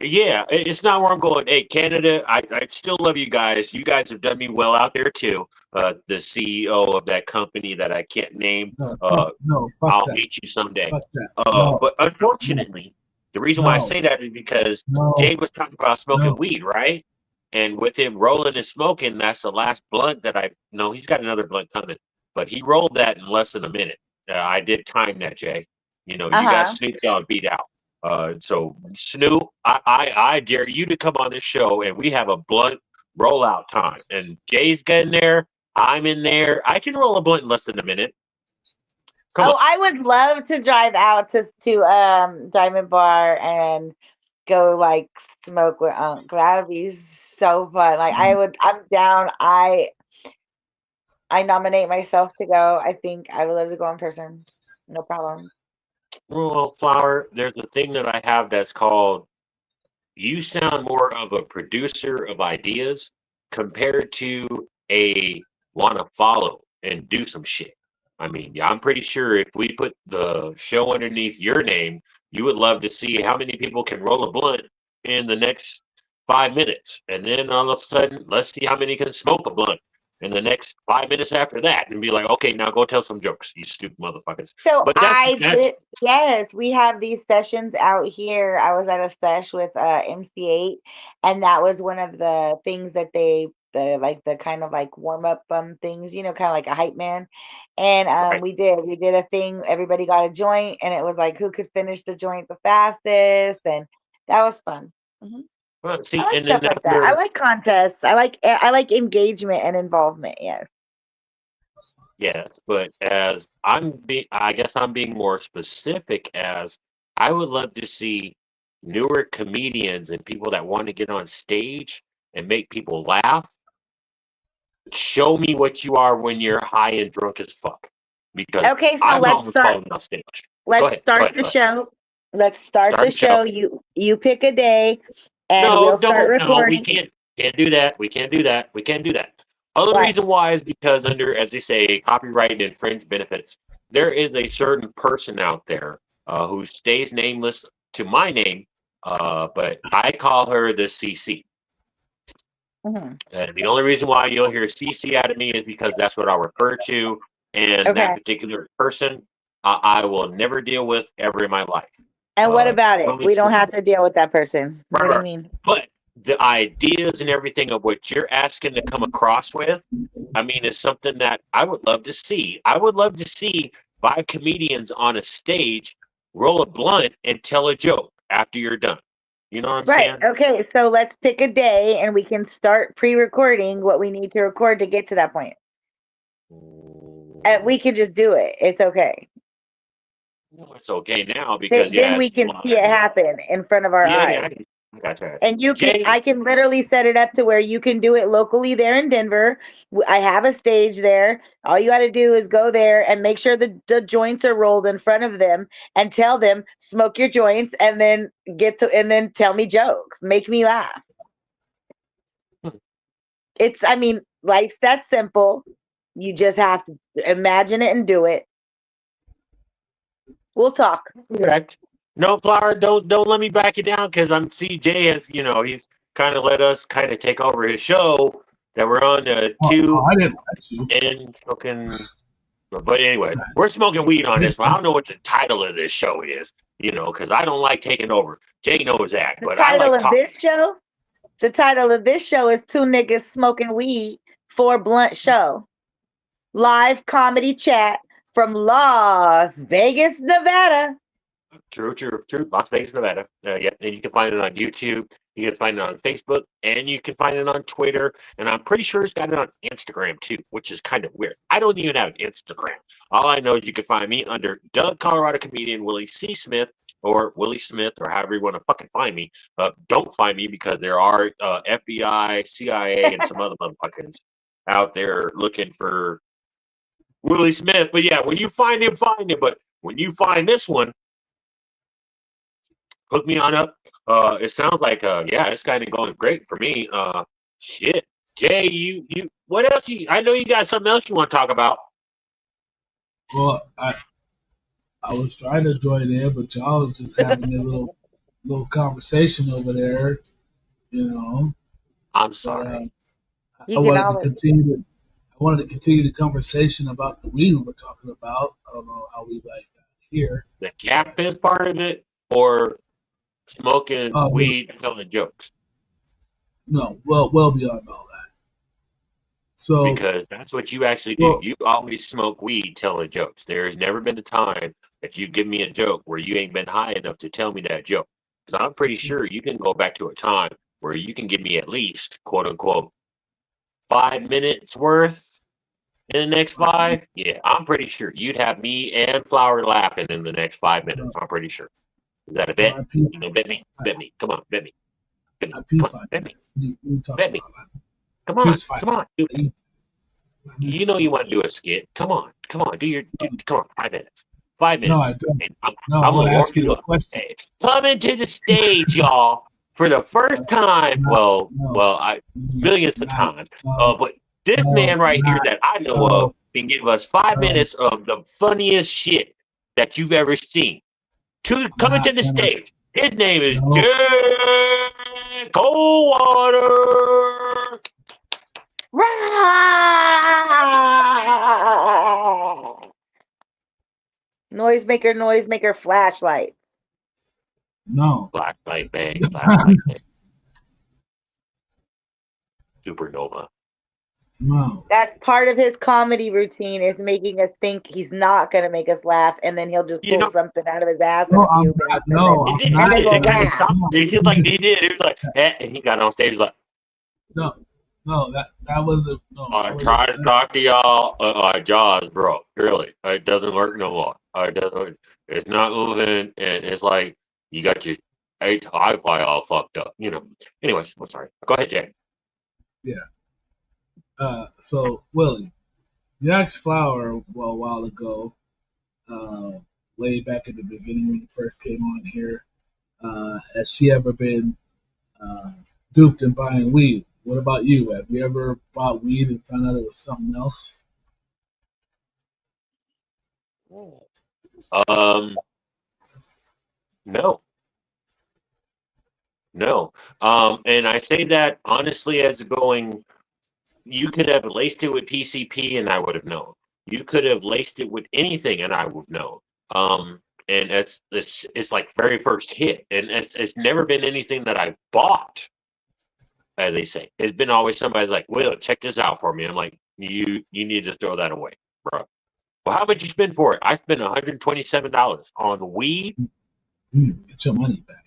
yeah, it's not where I'm going. Hey, Canada, I still love you guys. You guys have done me well out there too. The CEO of that company that I can't name. No, fuck I'll that. meet you someday. Fuck that. No, But unfortunately, the reason why I no, say that is because no, Jay was talking about smoking no. weed, right? And with him rolling and smoking, that's the last blunt that I. No, he's got another blunt coming, but he rolled that in less than a minute. I did time that, Jay. You got Uh-huh. Snoop Dogg beat out. So Snoop, I dare you to come on this show and we have a blunt rollout time. And Jay's getting there. I'm in there. I can roll a blunt in less than a minute. Come Oh, on. I would love to drive out to Diamond Bar and go like smoke with Unc. That would be so fun. Like I'm down. I nominate myself to go. I think I would love to go in person. No problem. Well, Flower, there's a thing that I have that's called you sound more of a producer of ideas compared to a want to follow and do some shit. I mean, yeah, I'm pretty sure if we put the show underneath your name, you would love to see how many people can roll a blunt in the next 5 minutes. And then all of a sudden, let's see how many can smoke a blunt in the next 5 minutes after that and be like, okay, now go tell some jokes, you stupid motherfuckers. So But yes, we have these sessions out here. I was at a sesh with MC8, and that was one of the things that the kind of like warm up things, kind of like a hype man. And right. we did a thing. Everybody got a joint, and it was like who could finish the joint the fastest, and that was fun. Mhm. Well, I see, like and then stuff like that. I like contests. I like engagement and involvement. Yes. yes, but I guess I'm being more specific as I would love to see newer comedians and people that want to get on stage and make people laugh show me what you are when you're high and drunk as fuck. Because Okay, so I'm let's almost start. falling off stage. Go Let's ahead. start the show. Let's start Start the the show. show. You pick a day, and we'll start No, we recording. can't do that. We can't do that. We can't do that. Other What? reason why is because under, as they say, copyright and fringe benefits, there is a certain person out there who stays nameless to my name, but I call her the CC. Mhm. And the only reason why you'll hear CC out of me is because that's what I'll refer to, and that Okay. particular person I will never deal with ever in my life. And what about it? only We don't person- have to deal with that person. What do you Right. mean? But the ideas and everything of what you're asking to come across with, I mean, is something that I would love to see. I would love to see 5 comedians on a stage roll a blunt and tell a joke after you're done. You know what I'm Right. saying? Okay. So let's pick a day, and we can start pre-recording what we need to record to get to that point. And we can just do it. It's okay. No, it's okay now because Then we can see it happen in front of our eyes. I gotcha. And you can, Jay, I can literally set it up to where you can do it locally there in Denver. I have a stage there. All you got to do is go there and make sure the joints are rolled in front of them and tell them, smoke your joints, and then and then tell me jokes, make me laugh. I mean, life's that simple. You just have to imagine it and do it. We'll talk. correct. No, Flower, don't let me back you down because I'm CJ has, he's kind of let us kind of take over his show that we're on two I didn't let you. and fucking. But anyway, we're smoking weed on this one. I don't know what the title of this show is, because I don't like taking over. Jay knows that, The but I title like of talking. this show. The title of this show is Two Niggas Smoking Weed for Blunt Show. Live comedy chat from Las Vegas, Nevada. True. Las Vegas, Nevada. Yeah, and you can find it on YouTube. You can find it on Facebook, and you can find it on Twitter. And I'm pretty sure it's got it on Instagram too, which is kind of weird. I don't even have Instagram. All I know is you can find me under Doug Colorado Comedian Willie C. Smith or Willie Smith or however you want to fucking find me. Don't find me because there are FBI, CIA, and some other motherfuckers out there looking for Willie Smith. But yeah, when you find him, find him. But when you find this one, hook me on up. It sounds like it's kind of going great for me. Shit, Jay, you what else? I know you got something else you want to talk about. Well, I was trying to join in, but y'all was just having a little conversation over there, I'm But sorry. You I can wanted to always. continue. I wanted to continue the conversation about the weed we were talking about. I don't know how we got here. The cap is part of it, or smoking Oh, weed, and telling jokes, No, well beyond all that. So, because that's what you actually do. well, You always smoke weed, telling jokes. There has never been a time that you give me a joke where you ain't been high enough to tell me that joke. Because I'm pretty sure you can go back to a time where you can give me at least, quote unquote, 5 minutes worth in the next 5. Yeah, I'm pretty sure you'd have me and Flower laughing in the next 5 minutes. I'm pretty sure. Is that a bet? I pee, Bet me. Come on, bet me. I pee Come on, 5 bet me. minutes. We talk Bet me. about that. Come on, Piss 5 come on. minutes. You know you want to do a skit. Come on. Come on, 5 minutes. 5 minutes. No, I don't. And No, I'm I gonna want to warm ask you you a up. question. Hey, coming to the stage, y'all, for the first time. No, Millions of times. no, But this no, man right here not- that I know no, of can give us 5 minutes of the funniest shit that you've ever seen. Coming to the stage. His name is No. Jay Coldwater. Noise maker, flashlight. no. Blacklight bang, blacklight bang. Supernova. No. That's part of his comedy routine is making us think he's not gonna make us laugh, and then he'll just You pull know- something out of his ass in No, a few I'm minutes. not. No, He I'm did. not. And then we'll He laugh. did like he did. He was like, and he got on stage like, No, that wasn't. No, I that wasn't- tried to talk to y'all. My jaw is broke. Really, it doesn't work no more. It doesn't. It's not moving, and it's like you got your Wi-Fi all fucked up. Anyways, I'm sorry. Go ahead, Jay. So Willie, you asked Flower a while ago, uh, way back at the beginning when you first came on here, has she ever been uh, duped in buying weed? What about you? Have you ever bought weed and found out it was something else? Um, no, no. And I say that honestly as going, you could have laced it with PCP and I would have known. You could have laced it with anything and I would know. And it's like very first hit, and it's never been anything that I bought, as they say. It's been always somebody's like, "Will, check this out for me." I'm like, "You need to throw that away, bro." Well, how much you spend for it? I spent $127 on weed. Get your money back.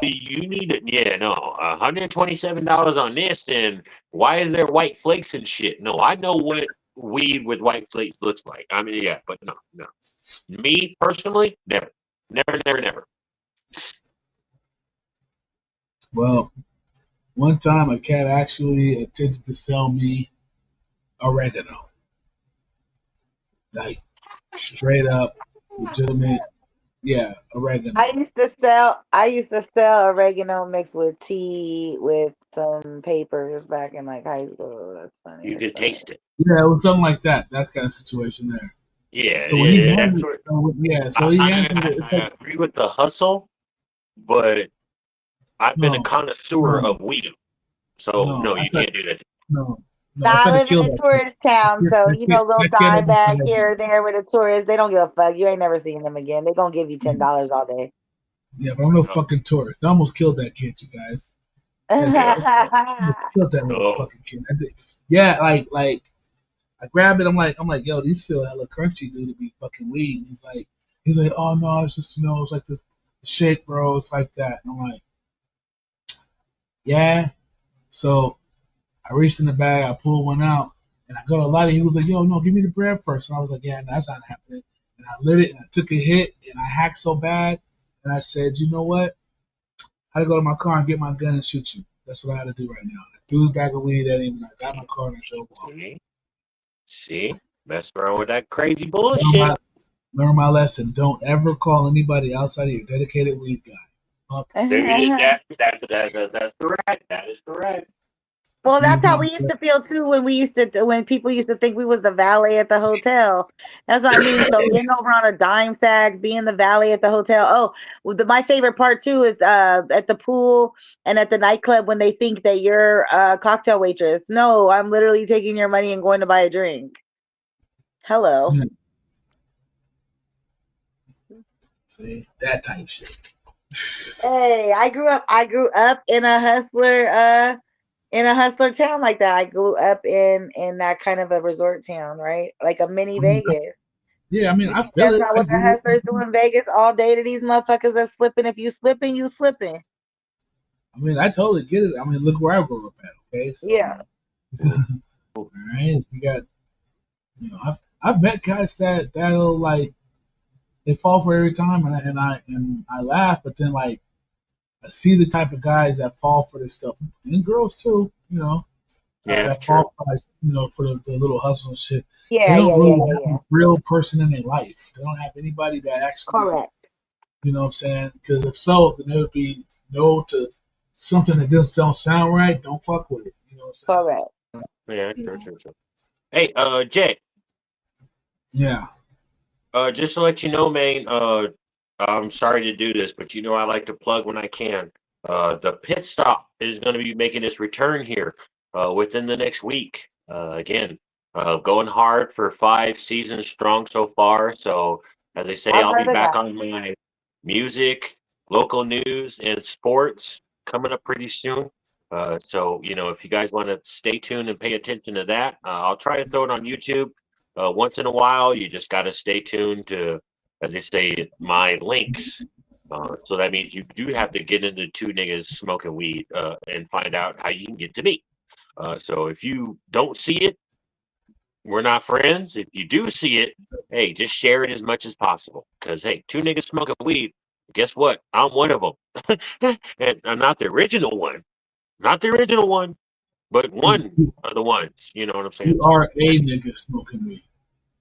You need it. Yeah, no, $127 on this, and why is there white flakes and shit? No, I know what weed with white flakes looks like. I mean, yeah, but no, no. Me personally, never, never, never, never. Well, one time a cat actually attempted to sell me oregano, like straight up, legitimate. Yeah, oregano. I used to sell oregano mixed with tea with some papers back in like high school. That's funny. You can taste it. Yeah, it was something like that. That kind of situation there. Yeah, So when he yeah, handed that's it, so he handed it. It's I like, agree with the hustle, but I've been a no, connoisseur no, of weed, so no, I you thought can't do that. no, no. I Nah, I tried to live in kill a that kid. tourist town, so That you kid, know, little that kid dime almost bag killed me. here or there with a tourist. They don't give a fuck. You ain't never seeing them again. They gonna give you $10 all day. Yeah, but I'm no Oh, fucking tourist. I almost killed that kid, you guys. That's, yeah. that's, I almost killed that little Oh, fucking kid. I did. Yeah, like I grab it. I'm like, yo, these feel hella crunchy, dude, to be fucking weed. And he's like, oh no, it's just it's like this shake, bro. It's like that. And I'm like, yeah. So I reached in the bag, I pulled one out, and I go to light it. He was like, yo, no, give me the bread first. And I was like, yeah, no, that's not happening. And I lit it, and I took a hit, and I hacked so bad, and I said, you know what? I had to go to my car and get my gun and shoot you. That's what I had to do right now. I threw the bag of weed at him, and I got in my car and I drove off. see, mess around with that crazy Learn bullshit. my lesson. Don't ever call anybody outside of your dedicated weed guy. Fuck. That's correct. That is correct. Well, He's that's how not. we used to feel too when people used to think we was the valet at the hotel. That's what I mean. So getting over on a dime sack, being the valet at the hotel. Oh, well, my favorite part too is at the pool and at the nightclub when they think that you're a cocktail waitress. No, I'm literally taking your money and going to buy a drink. Hello. See, that type shit. Hey, I grew up in a hustler town like that. I grew up in that kind of a resort town, right? Like a mini I mean, Vegas. yeah, I mean, I feel That's it. not I what the get it. hustlers do in Vegas all day to these motherfuckers that's slipping. If you slipping, you slipping. I mean, I totally get it. I mean, look where I grew up at. Okay, so Yeah. all right, you got, I've met guys that'll like they fall for it every time, and I laugh, but then like I see the type of guys that fall for this stuff, and girls too, Yeah, that true. fall for like, for the little hustle and shit. They Yeah, don't yeah, really yeah, yeah, have yeah. a real person in their life. They don't have anybody that actually, Correct. you know what I'm saying? Because if so, then it would be no to something that just don't sound right. Don't fuck with it. You know what I'm Correct. Yeah, true. Hey, Jay, saying? Yeah. just to let you know, man, I'm sorry to do this, but I like to plug when I can. The pit stop is going to be making its return here within the next week. Again, going hard for 5 seasons strong so far. So, as I say, I've I'll be heard of back that. on my music, local news, and sports coming up pretty soon. So, if you guys want to stay tuned and pay attention to that, I'll try to throw it on YouTube once in a while. You just got to stay tuned to, as they say, my links. So that means you do have to get into two niggas smoking weed and find out how you can get to me. So if you don't see it, we're not friends. If you do see it, hey, just share it as much as possible. Because, hey, two niggas smoking weed, guess what? I'm one of them. And I'm not the original one. Not the original one. but one of the ones. You know what I'm saying? You are a nigga smoking weed.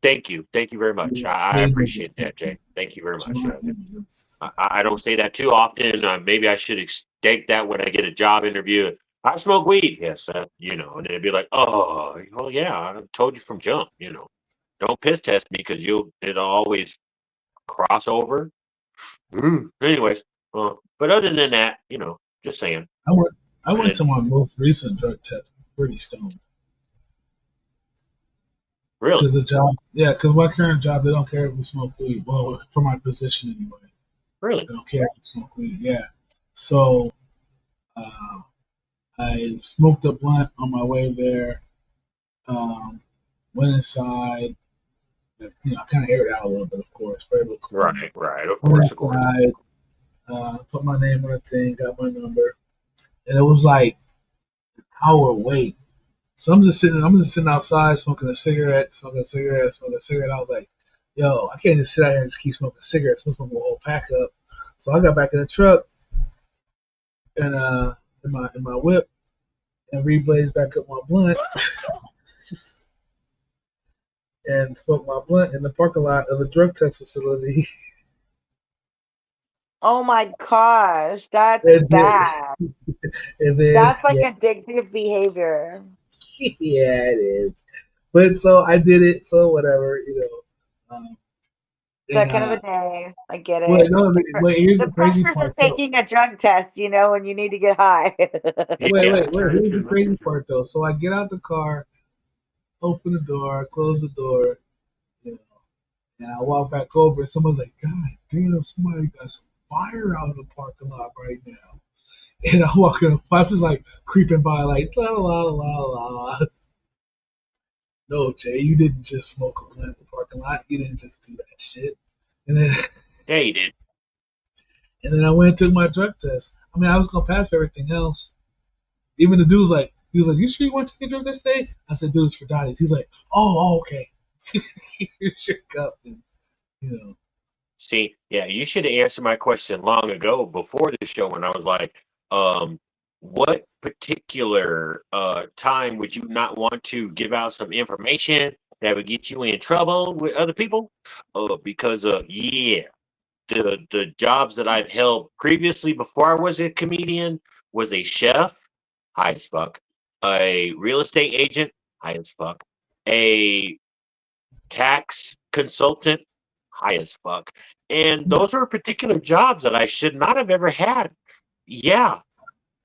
Thank you very much. You I are a nigga appreciate that, smoking Jay. Thank you very much. weed. I don't say that too often. Maybe I should state that when I get a job interview. I smoke weed. Yes, you know, and they'd be like, "Oh, well, yeah, I told you from jump. You know, don't piss test me because it'll always cross over." Anyways, but other than that, you know, just saying. I went to my most recent drug test pretty stoned. Really? Because the job, yeah, because my current job, they don't care if we smoke weed. Well, for my position anyway. Really? They don't care if we smoke weed. Yeah. So I smoked a blunt on my way there. Went inside. You know, kind of aired out a little bit, of course. Very clean. Right. Of Went course. inside. Put my name on the thing. Got my number. And it was like an hour wait. So I'm just sitting outside smoking a cigarette. I was like, yo, I can't just sit out here and just keep smoking cigarettes. I'm smoking a whole pack up. So I got back in the truck and in my whip and reblazed back up my blunt and smoked my blunt in the parking lot of the drug test facility. Oh my gosh, that's And bad. then, That's like addictive behavior. yeah, it is. But so I did it. So whatever, you know. That kind of a day. I get it. Wait, no, wait. Here's The the crazy pressures part. of taking a drug test, you know, when you need to get high. Wait. Here's the crazy part, though. So I get out the car, open the door, close the door, you know, and I walk back over, and someone's like, "God damn, somebody got some fire out in the parking lot right now." And I'm just like creeping by, like la la la la. No, Jay, you didn't just smoke a blunt in the parking lot. You didn't just do that shit. And then, Yeah, you did. and then I went and took my drug test. I mean, I was gonna pass for everything else. Even the dude was like, "You sure you want to take a drug test today?" I said, "Dude, it's for Dotties." He's like, "Oh, okay." Here's your cup, and you know. See, yeah, you should have answered my question long ago before the show when I was like, what particular time would you not want to give out some information that would get you in trouble with other people? Because yeah, the jobs that I've held previously before I was a comedian was a chef, high as fuck, a real estate agent, high as fuck, a tax consultant, high as fuck. And those are particular jobs that I should not have ever had. Yeah,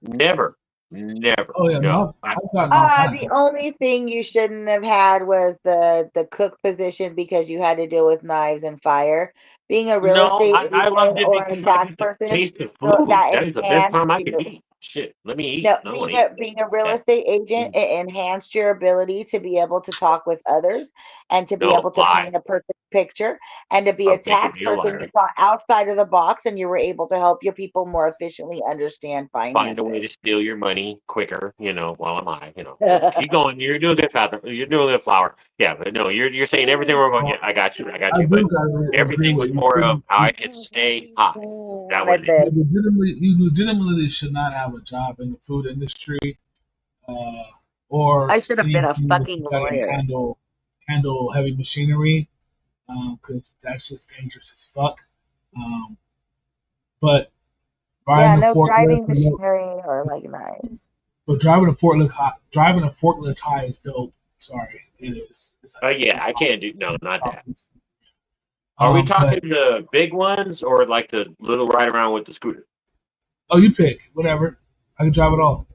never. Oh yeah, No. I've gotten all kinds. The only thing you shouldn't have had was the cook position because you had to deal with knives and fire. Being a real No, estate I loved agent it or a because I tax get to person, taste the so food. that That is the best enhanced time I can eat. Shit, let me eat. no, I want to eat. being a real Yeah. estate agent, it enhanced your ability to be able to talk with others and to be No, able to lie. paint a perfect picture. And to be a I'm thinking tax you're a person, liar. you thought outside of the box and you were able to help your people more efficiently understand Find a way finances. to steal your money quicker, you know, while I'm high, you know. Keep going. You're doing good, Father. You're doing good, Flower. Yeah, but no, you're saying everything we're going, yeah, I got you. I But do gotta agree everything was with more of you. how I could stay high. That was With it. it. You legitimately should not have a job in the food industry, or I should have been a anything that fucking you gotta lawyer. handle heavy machinery, because that's just dangerous as fuck. But Yeah, riding a no driving forklift, machinery or like knives. but driving a forklift high is dope. Sorry, it is. Yeah, I can't do no, not that. Are we But talking the big ones or like the little ride around with the scooter? oh, you pick whatever. I can drive it all.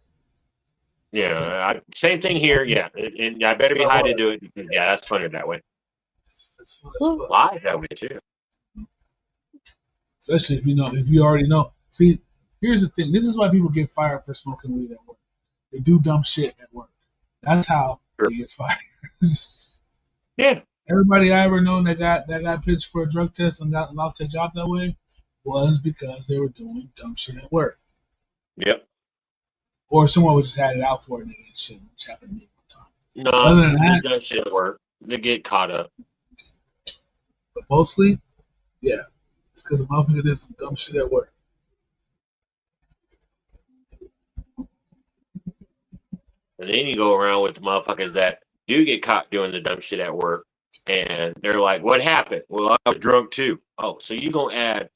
Yeah, same thing here. Yeah, and I better be high to do it. Because, yeah, that's funner that way. It's fun as fuck. Live that way too. Especially if you already know. See, here's the thing. This is why people get fired for smoking weed at work. They do dumb shit at work. That's how they get fired. Yeah. Everybody I ever known that got pitched for a drug test and lost their job that way was because they were doing dumb shit at work. Yep. Or someone just had it out for it and it shit, which happened to me one time. No, Other than that, that shit work. They get caught up. but mostly, yeah, it's because the motherfucker did some dumb shit at work. And then you go around with the motherfuckers that do get caught doing the dumb shit at work, and they're like, "What happened?" Well, I was drunk too. Oh, so you gonna add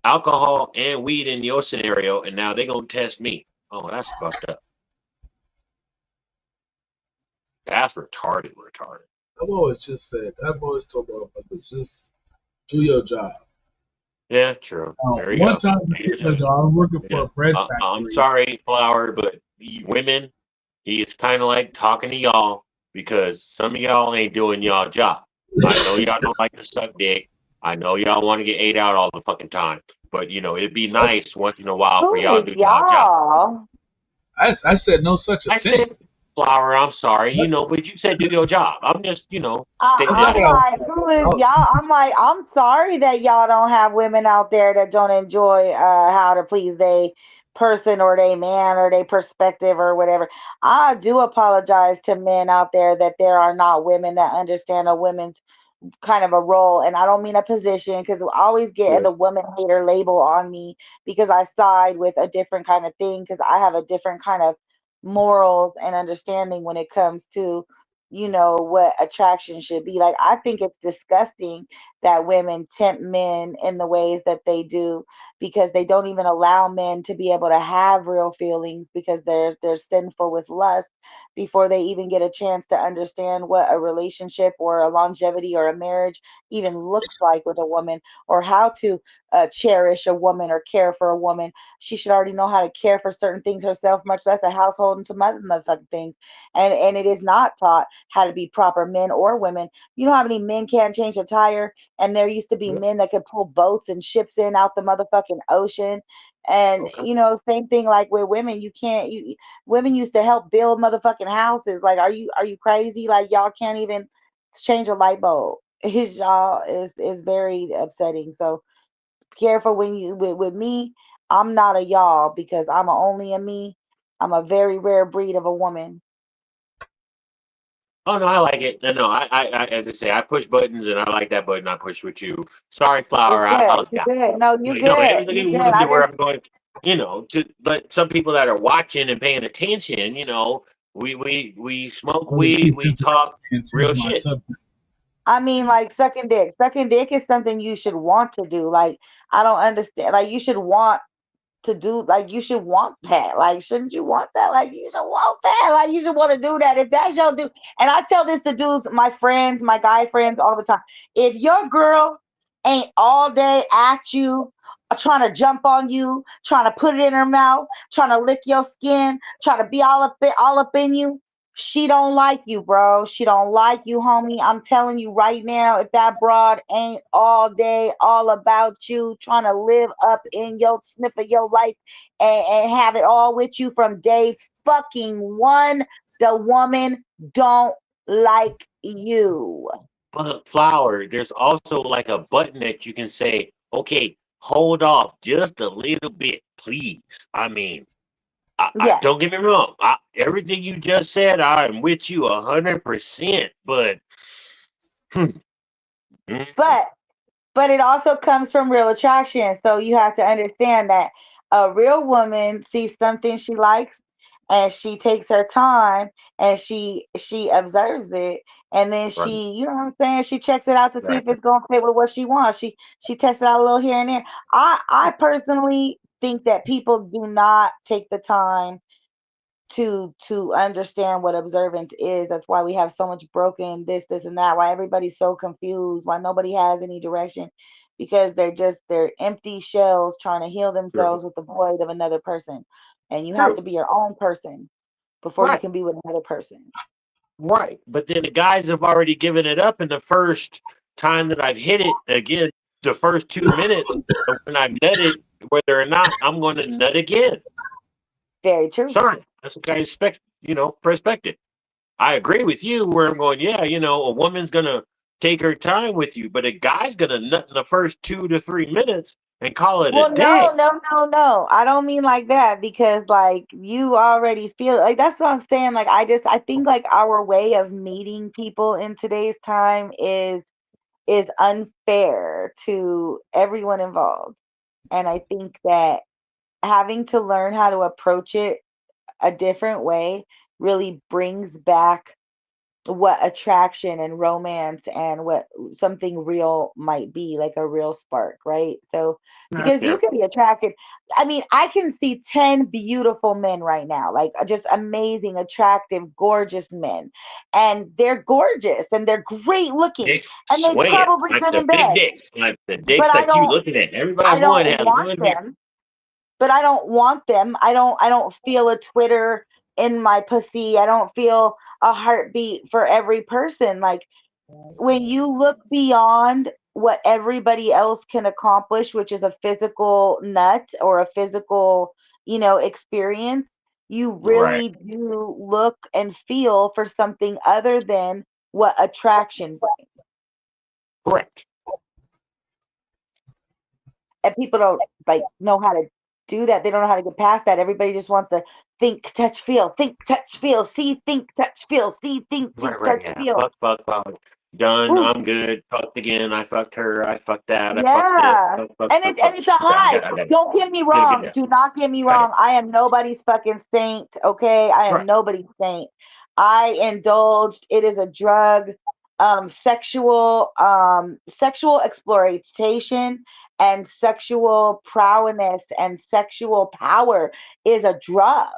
alcohol and weed in your scenario, and now they gonna test me? Oh, that's fucked up. That's retarded. Retarded. I've always just said, I've always told motherfuckers, just do your job. Yeah, true. There you One go. time, I was working for Yeah. a bread I'm factory. sorry, Flower, but women, it's kind of like talking to y'all because some of y'all ain't doing y'all job. I know y'all don't like to suck dick. I know y'all want to get ate out all the fucking time. But, it'd be nice once in a while for Who y'all to is do y'all job. y'all? I said no such a I thing. said, Flower, I'm sorry, That's, but you said do your job. I'm just, stating I'm that. yeah, like, who is oh, y'all? I'm like, I'm sorry that y'all don't have women out there that don't enjoy how to please they person or they man or they perspective or whatever. I do apologize to men out there that there are not women that understand a woman's kind of a role, and I don't mean a position, because I always get Yeah. the woman hater label on me because I side with a different kind of thing, because I have a different kind of morals and understanding when it comes to what attraction should be. Like, I think it's disgusting that women tempt men in the ways that they do, because they don't even allow men to be able to have real feelings, because they're sinful with lust before they even get a chance to understand what a relationship or a longevity or a marriage even looks like with a woman, or how to cherish a woman or care for a woman. She should already know how to care for certain things herself, much less a household and some other motherfucking things. And it is not taught how to be proper men or women. You know how many men can't change a tire? And there used to be men that could pull boats and ships in out the motherfucking ocean. And Okay. same thing like with women. You can't you Women used to help build motherfucking houses. Like, are you crazy? Like, y'all can't even change a light bulb. His y'all is very upsetting. So careful when you with me. I'm not a y'all because I'm only a me. I'm a very rare breed of a woman. Oh no, I like it. No, as I say, I push buttons, and I like that button I push with you. Sorry, It's Flower, I good. apologize. You good. No, you No, good. everything You is good. one I to where just I'm going, to let some people that are watching and paying attention, we smoke I would weed, keep we tempting talk and real change my shit. subject. I mean, like, sucking dick. Sucking dick is something you should want to do. Like, I don't understand. Like, you should want to do, like, you should want that. Like, shouldn't you want that? Like, you should want that. Like, you should want to do that if that's your dude. And I tell this to dudes, my friends, my guy friends, all the time. If your girl ain't all day at you, trying to jump on you, trying to put it in her mouth, trying to lick your skin, trying to be all up in you, she don't like you, bro. She don't like you, homie. I'm telling you right now, if that broad ain't all day all about you, trying to live up in your sniff of your life, and have it all with you from day fucking one, the woman don't like you. But Flower, there's also like a button that you can say, okay, hold off just a little bit, please. I mean, I Yeah. don't get me wrong. Everything you just said, I am with you 100%. But hmm, mm, But it also comes from real attraction. So you have to understand that a real woman sees something she likes, and she takes her time, and she observes it, and then right, you know what I'm saying, she checks it out to see right, if it's going to fit with what she wants. She tests it out a little here and there. I personally think that people do not take the time to understand what observance is. That's why we have so much broken this and that, why everybody's so confused, why nobody has any direction, because they're empty shells trying to heal true, themselves with the void of another person. And you have true, to be your own person before you right, can be with another person. right. But then the guys have already given it up in the first time that I've hit it again, the first 2 minutes. And when I've nutted, whether or not I'm going to nut again. Very true. Sorry, that's the guy's perspective. I agree with you where I'm going, yeah, a woman's gonna take her time with you, but a guy's gonna nut in the first 2 to 3 minutes and call it a Well, no, day. no, no, no. I don't mean like that, because like you already feel like, that's what I'm saying. Like, I think like our way of meeting people in today's time is unfair to everyone involved. And I think that having to learn how to approach it a different way really brings back what attraction and romance and what something real might be, like a real spark, right? So because you can be attracted, I mean, I can see 10 beautiful men right now, like just amazing, attractive, gorgeous men, and they're gorgeous and they're great looking, Dicks and they've swinging probably like been the in big bed, dicks, like the but dicks that you looking at. Everybody I one don't has want one here. them, but I don't want them. I don't feel a Twitter in my pussy. I don't feel a heartbeat for every person. Like when you look beyond what everybody else can accomplish, which is a physical nut or a physical, experience, you Right. really do look and feel for something other than what attraction brings. Correct. And people don't like know how to do that. They don't know how to get past that. Everybody just wants to think, touch, feel, see, think, touch, feel, see, Right, right, touch, yeah. feel. Fuck. Done. Woo. I'm good. Fucked again. I fucked her. I fucked that. I fucked this. Yeah. And it's a high. Don't get me Gotta get wrong. that. Do not get me Right. wrong. I am nobody's fucking saint. Okay. I am Right. nobody's saint. I indulged. It is a drug. Sexual exploitation and sexual prowess and sexual power is a drug.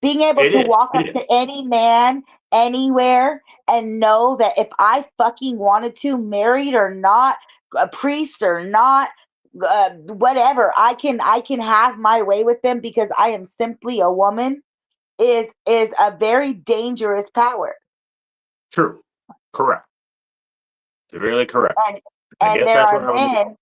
Being able It to is. walk up It is. to any man anywhere and know that if I fucking wanted to, married or not, a priest or not, whatever, I can have my way with them because I am simply a woman is a very dangerous power. True. Correct. Severely correct. And I and guess there that's are what I'm. men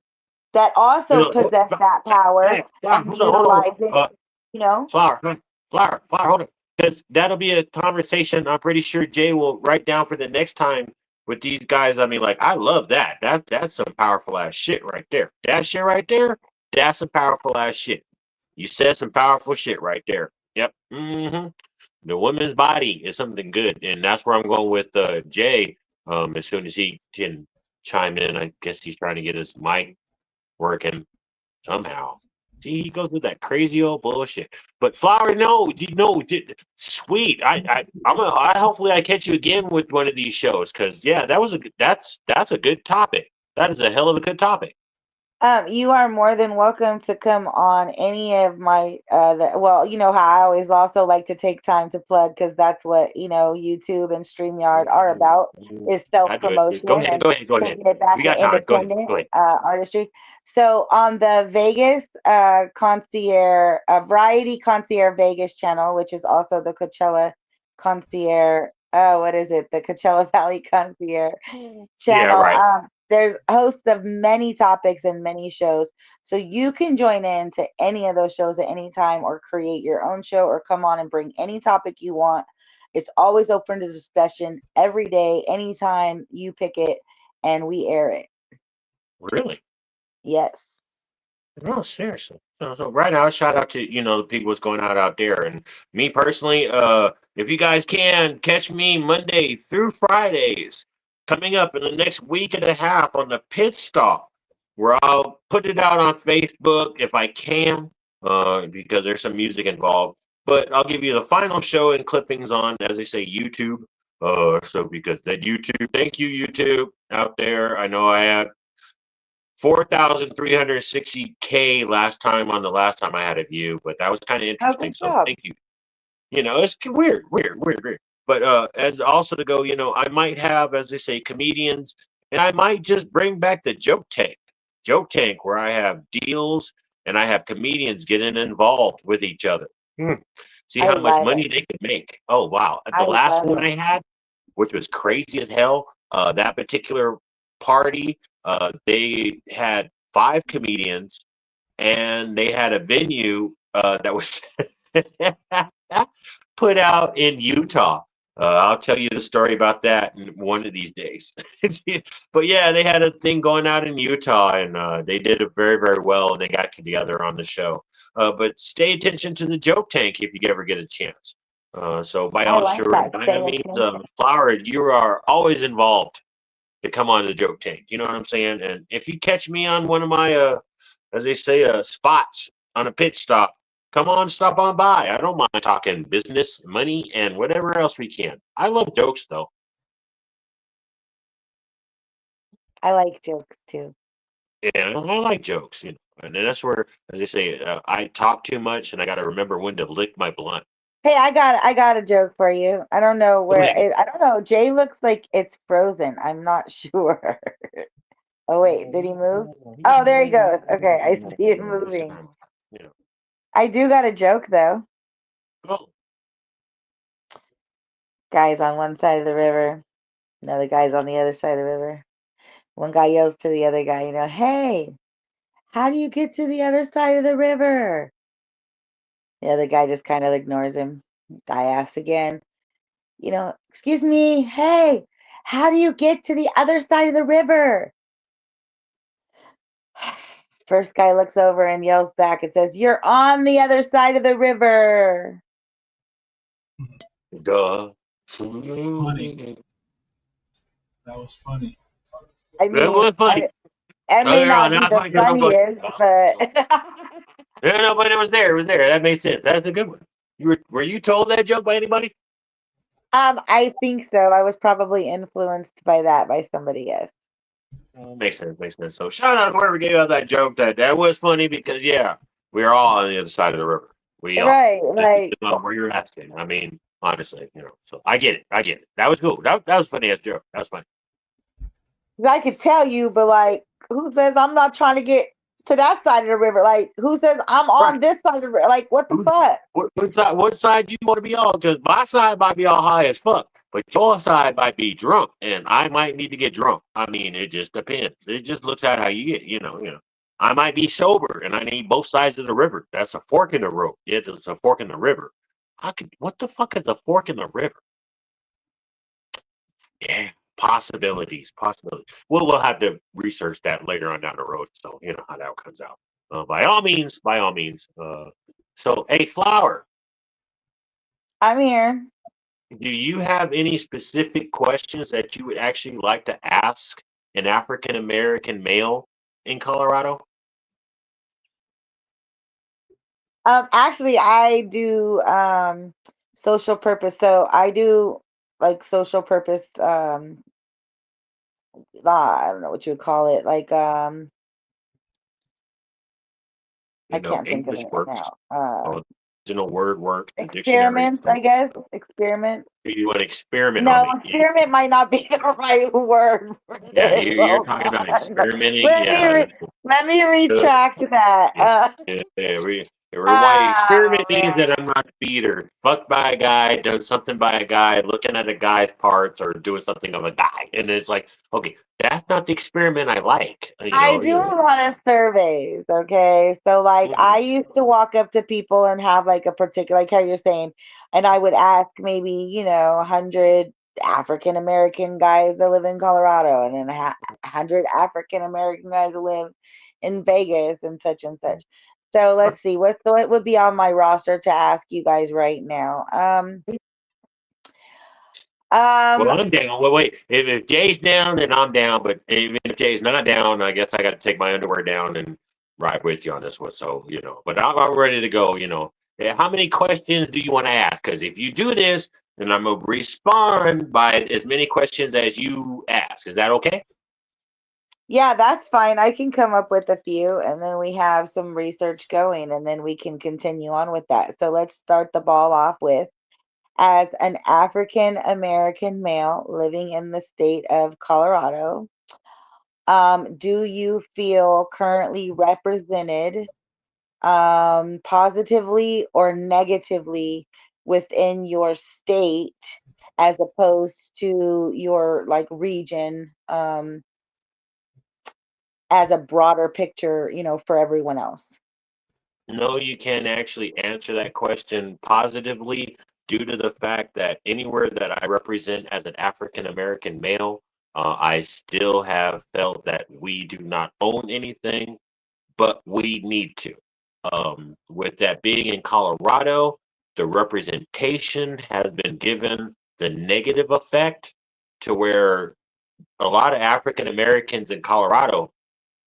that also possess that power Hey, Flower, and hold on. utilize it, you know? Flower, huh? Flower, hold on. Because that'll be a conversation I'm pretty sure Jay will write down for the next time with these guys. I mean, like, I love that. That's some powerful ass shit right there. That shit right there, that's some powerful ass shit. You said some powerful shit right there. Yep. The woman's body is something good, and that's where I'm going with Jay. As soon as he can chime in, I guess he's trying to get his mic working somehow. See, he goes with that crazy old bullshit. But Flower, no, sweet. I hopefully I catch you again with one of these shows because yeah, that's a good topic. That is a hell of a good topic. You are more than welcome to come on any of my well, you know how I always also like to take time to plug because that's what, YouTube and StreamYard are about is I do it. self-promotion Go ahead, and go ahead, go ahead. taking it back We to got time. Go ahead, independent go ahead. artistry. So on the Vegas Concierge Variety Concierge Vegas channel, which is also the Coachella Concierge, what is it? The Coachella Valley Concierge Yeah, channel. right. There's hosts of many topics and many shows. So you can join in to any of those shows at any time or create your own show or come on and bring any topic you want. It's always open to discussion every day, anytime you pick it and we air it. Really? Yes. No, seriously. So right now, shout out to the people what's going out there, and me personally. If you guys can catch me Monday through Fridays, coming up in the next week and a half on the pit stop, where I'll put it out on Facebook if I can, because there's some music involved. But I'll give you the final show and clippings on, as they say, YouTube. So because that YouTube, thank you YouTube out there. I know I had 4,360K last time on the last time I had a view, but that was kind of Oh, interesting. good So job. thank you. It's weird. But as also to go, I might have, as they say, comedians, and I might just bring back the joke tank, where I have deals and I have comedians getting involved with each other. See I how much love it. money they can make. Oh wow! The I last love one it. I had, which was crazy as hell. That particular party, they had 5 comedians, and they had a venue that was put out in Utah. I'll tell you the story about that in one of these days. But yeah, they had a thing going out in Utah, and they did it very, very well, and they got together on the show. But stay attention to the joke tank if you ever get a chance. So by I all like sure, that. by Stay all means, attention. Flower, you are always involved to come on the joke tank. You know what I'm saying? And if you catch me on one of my, as they say, spots on a pit stop, come on, stop on by. I don't mind talking business, money, and whatever else we can. I love jokes, though. I like jokes too. Yeah, I like jokes, and then that's where, as they say, I talk too much, and I got to remember when to lick my blunt. Hey, I got a joke for you. I don't know where Like, I don't know. Jay looks like it's frozen. I'm not sure. Oh wait, did he move? Oh, there he goes. Okay, I see him moving. You know, I do got a joke though. oh, Guys on one side of the river, another guy's on the other side of the river. One guy yells to the other guy, "Hey, how do you get to the other side of the river?" The other guy just kind of ignores him. Guy asks again, "Excuse me, hey, how do you get to the other side of the river?" First guy looks over and yells back and says, "You're on the other side of the river." duh. Funny. That was funny. I That mean, was funny. it Oh, may yeah, not be now the I got no good. funniest, but Yeah, no, but it was there. It was there. That made sense. That's a good one. Were you told that joke by anybody? I think so. I was probably influenced by that by somebody else. Makes sense. Makes sense. So shout out to whoever gave out that joke. That was funny because yeah, we are all on the other side of the river. We are. Right, Just like depending on where you're asking. I mean, honestly, So I get it. I get it. That was cool. That was a funny ass joke. That was funny. I could tell you, but like, who says I'm not trying to get to that side of the river? Like, who says I'm Right. on this side of the river? Like, what the Who's, fuck? what side you want to be on? Because my side might be all high as fuck, but your side might be drunk, and I might need to get drunk. I mean, it just depends. It just looks at how you get. I might be sober, and I need both sides of the river. That's a fork in the road. Yeah, it's a fork in the river. I could. What the fuck is a fork in the river? Yeah, possibilities, possibilities. We'll have to research that later on down the road. So you know how that comes out. By all means, by all means. So, hey, Flower. I'm here. Do you have any specific questions that you would actually like to ask an African American male in Colorado? Actually, I do social purpose. So I do like social purpose. I don't know what you would call it. Like I can't think of English it right works. now. Oh, word work. The dictionary. Experiments, I guess. Experiment. You want to experiment on No, me? Yeah, experiment might not be the right word for yeah, this. you're Hold talking about on. experimenting. Let me Yeah, re- let me good. retract that. Yeah, yeah. Rewind. Oh Experiment means man. that I'm not either fucked by a guy, done something by a guy, looking at a guy's parts, or doing something of a guy, and it's like, okay, that's not the experiment I like. I do a lot of surveys, okay? So like Mhm. I used to walk up to people and have like a particular like how you're saying, and I would ask maybe, 100 African American guys that live in Colorado and then 100 African American guys that live in Vegas and such and such. So let's see, what would be on my roster to ask you guys right now? Well, Um, I'm down. Well, wait. If Jay's down, then I'm down. But even if Jay's not down, I guess I got to take my underwear down and ride with you on this one. So, but I'm ready to go. How many questions do you want to ask? Because if you do this, then I'm going to respond by as many questions as you ask. Is that okay? yeah, that's fine. I can come up with a few and then we have some research going and then we can continue on with that. So let's start the ball off with as an African American male living in the state of Colorado, do you feel currently represented positively or negatively within your state as opposed to your like region as a broader picture, for everyone else? No, you can't actually answer that question positively due to the fact that anywhere that I represent as an African American male, I still have felt that we do not own anything, but we need to. With that being in Colorado, the representation has been given the negative effect to where a lot of African Americans in Colorado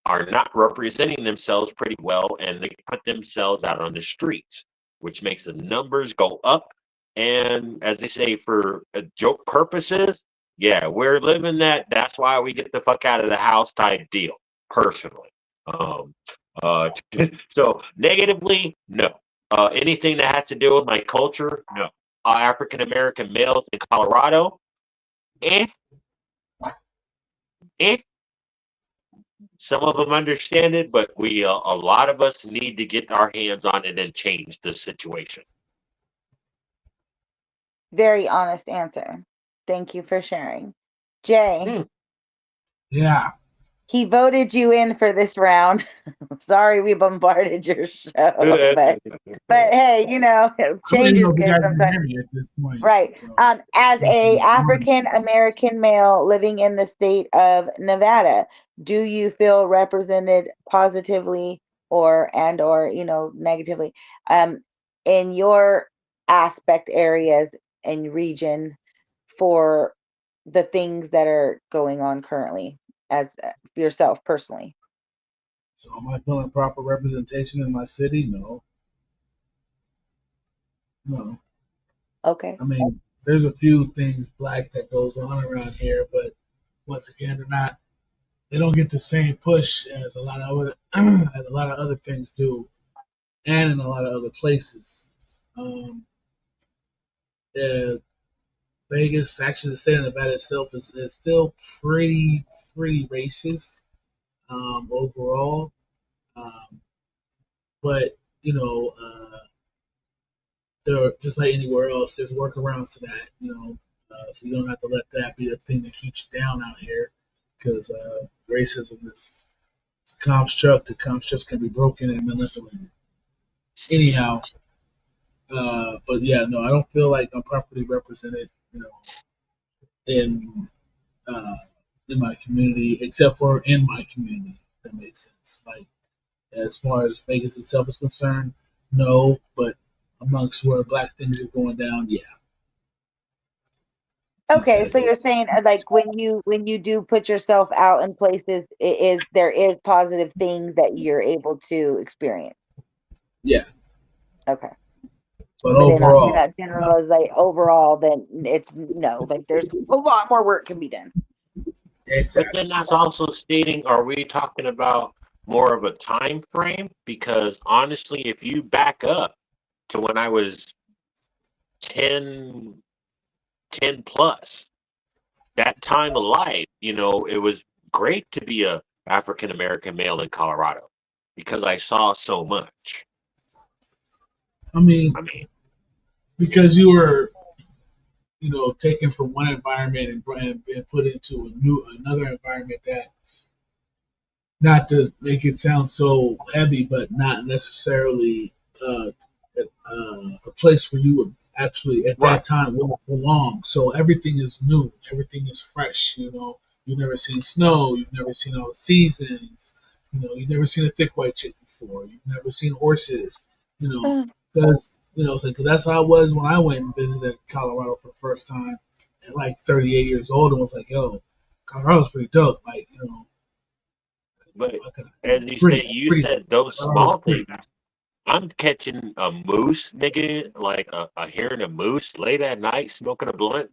are not representing themselves pretty well and they put themselves out on the streets. which makes the numbers go up. And as they say, for joke purposes, yeah, we're living that. That's why we get the fuck out of the house type deal, personally. Um, uh, so negatively, no. Anything that has to do with my culture, no. African American males in Colorado, eh, eh. Some of them understand it, but a lot of us need to get our hands on it and change the situation. Very honest answer. Thank you for sharing. Jay, Yeah. he voted you in for this round. Sorry we bombarded your show, but hey, you know, I don't change even is know if you good guys can sometimes. hear me at this point. Right. So, As a African American male living in the state of Nevada, do you feel represented positively or negatively in your aspect areas and region for the things that are going on currently as yourself personally? so am I feeling proper representation in my city? No. No. Okay. I mean, there's a few things black that goes on around here, but once again, they don't get the same push as a lot of other as a lot of other things do, and in a lot of other places. Um, uh, Vegas, actually, the state of Nevada itself is still pretty racist overall, um, but you know, there just like anywhere else, there's workarounds to that. So you don't have to let that be the thing that keeps you down out here, because racism is it's a construct. The constructs can be broken and manipulated. Anyhow, but yeah, no, I don't feel like I'm properly represented, in uh, in my community, except for in my community. If that makes sense. Like as far as Vegas itself is concerned, no, but amongst where black things are going down, yeah. Okay, so you're saying like when you do put yourself out in places, there is positive things that you're able to experience. Yeah. Okay. But You're overall, not generalize like overall, then it's no, like there's a lot more work can be done. exactly. But then that's also stating, are we talking about more of a time frame? Because honestly, if you back up to when I was 10 plus, that time of life, it was great to be a African American male in Colorado because I saw so much. I mean, because you were, taken from one environment and put into another environment that, not to make it sound so heavy, but not necessarily a place where you would actually at that time would belong. So everything is new, everything is fresh. You've never seen snow, you've never seen all the seasons. You've never seen a thick white chick before. You've never seen horses. Because cause that's how I was when I went and visited Colorado for the first time at like 38 years old, and was like, yo, Colorado's pretty dope. Like, But as you said those small things. I'm catching a moose, nigga, like hearing a moose late at night, smoking a blunt.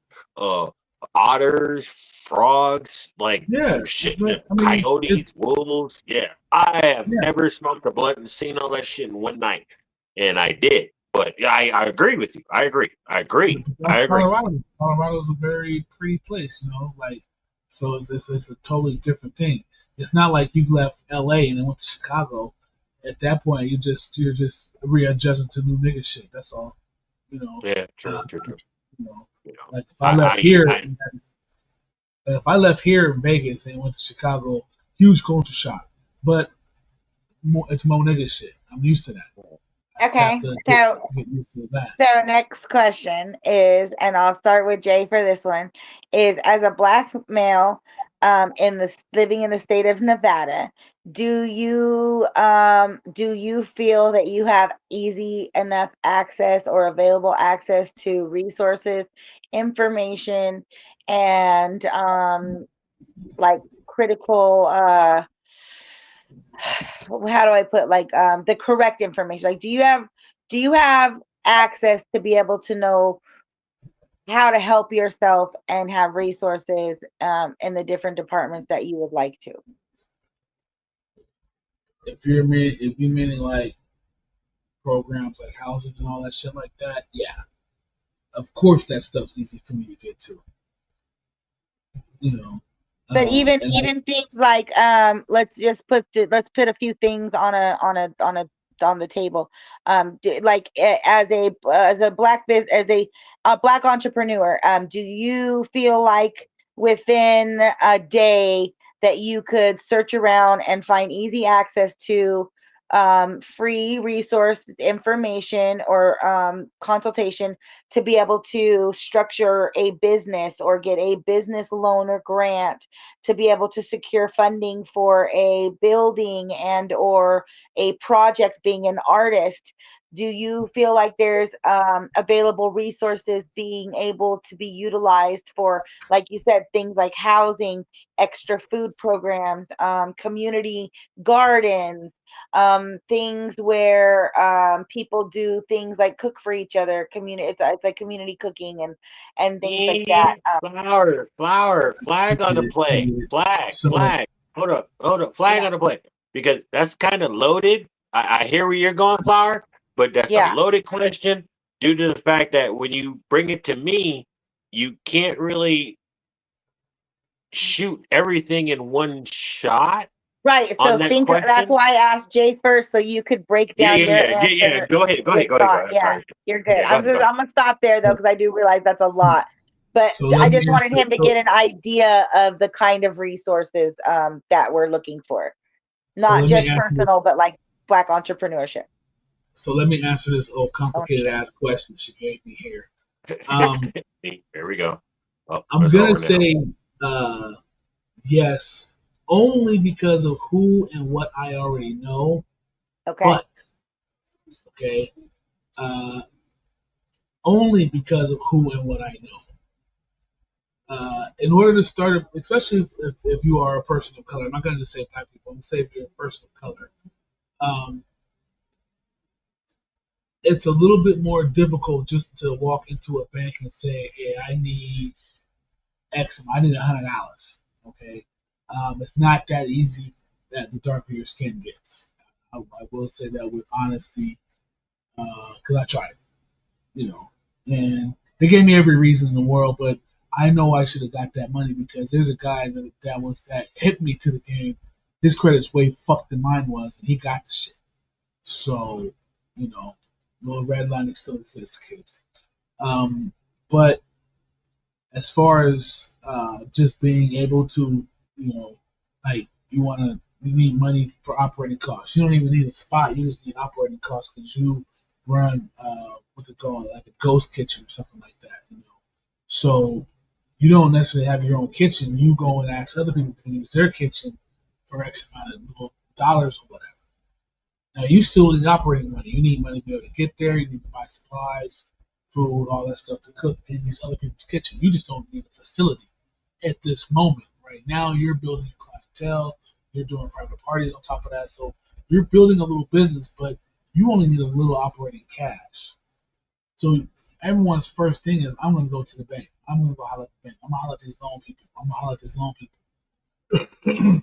Otters, frogs, like some shit. Coyotes, wolves. Yeah, I have never smoked a blunt and seen all that shit in one night, and I did. But yeah, I agree with you. I agree. Colorado's a very pretty place, like, so it's a totally different thing. It's not like you left L.A. and then went to Chicago. At that point, you're just readjusting to new nigga shit. That's all. Yeah, true. Like if I left here in Vegas and went to Chicago, huge culture shock. But it's more nigga shit. I'm used to that. Okay, get used to that. So next question is, and I'll start with Jay for this one, is as a black male living in the state of Nevada, do you feel that you have easy enough access or available access to resources, information, and like critical how do I put, like the correct information? Like, do you have do you have access to be able to know how to help yourself and have resources in the different departments that you would like to? If you meaning like programs like housing and all that shit like that, yeah, of course that stuff's easy for me to get to. You know, But even and even things like let's put a few things on the table. Like as a a black entrepreneur, do you feel like within a day that you could search around and find easy access to free resource information or consultation to be able to structure a business or get a business loan or grant to be able to secure funding for a building and or a project being an artist? Do you feel like there's available resources being able to be utilized for, like you said, things like housing, extra food programs, community gardens, things where people do things like cook for each other, community, it's like community cooking and things like that. Flag on the play. so Flag. Hold up. Flag Yeah, on the play. Because that's kind of loaded. I hear where you're going, Flower, but that's a yeah. loaded question due to the fact that when you bring it to me, you can't really shoot everything in one shot Right. on So that think that's question. why I asked Jay first, so you could break down your Yeah. answer Go ahead. with thought. I'm Yeah, sorry. you're good. Yeah, go ahead. I'm gonna stop there though so because I do realize that's a so, lot. But so I let me just wanted answer. him to get an idea of the kind of resources that we're looking for, So not let me just answer. personal, but like Black entrepreneurship. So let me answer this old I want complicated to ass question she gave me here. Um, Here we go. Oh, I'm it's gonna over now. say uh, yes, only because of who and what I already know. Okay. But okay, uh, only because of who and what I know. In order to start, especially if you are a person of color, I'm not going to just say black people. I'm going to say if you're a person of color. Um, it's a little bit more difficult just to walk into a bank and say, "Hey, I need X. I need $100." Okay, it's not that easy. That the darker your skin gets, I will say that with honesty, because I tried, you know, and they gave me every reason in the world, but I know I should have got that money because there's a guy that hit me to the game. His credit's way fucked than mine was, and he got the shit. So, you know, no red line still exists, kids. But as far as just being able to, like you need money for operating costs. You don't even need a spot. You just need operating costs because you run what they call it, like a ghost kitchen or something like that. So you don't necessarily have your own kitchen. You go and ask other people to use their kitchen for X amount of dollars or whatever. Now you still need operating money. You need money to be able to get there. You need to buy supplies, food, all that stuff to cook in these other people's kitchen. You just don't need a facility at this moment. Right now, you're building a clientele. You're doing private parties on top of that. So you're building a little business, but you only need a little operating cash. So everyone's first thing is, I'm going to go to the bank. I'm going to go holler at the bank. I'm going to holler at these loan people. I'm going to holler at these loan people.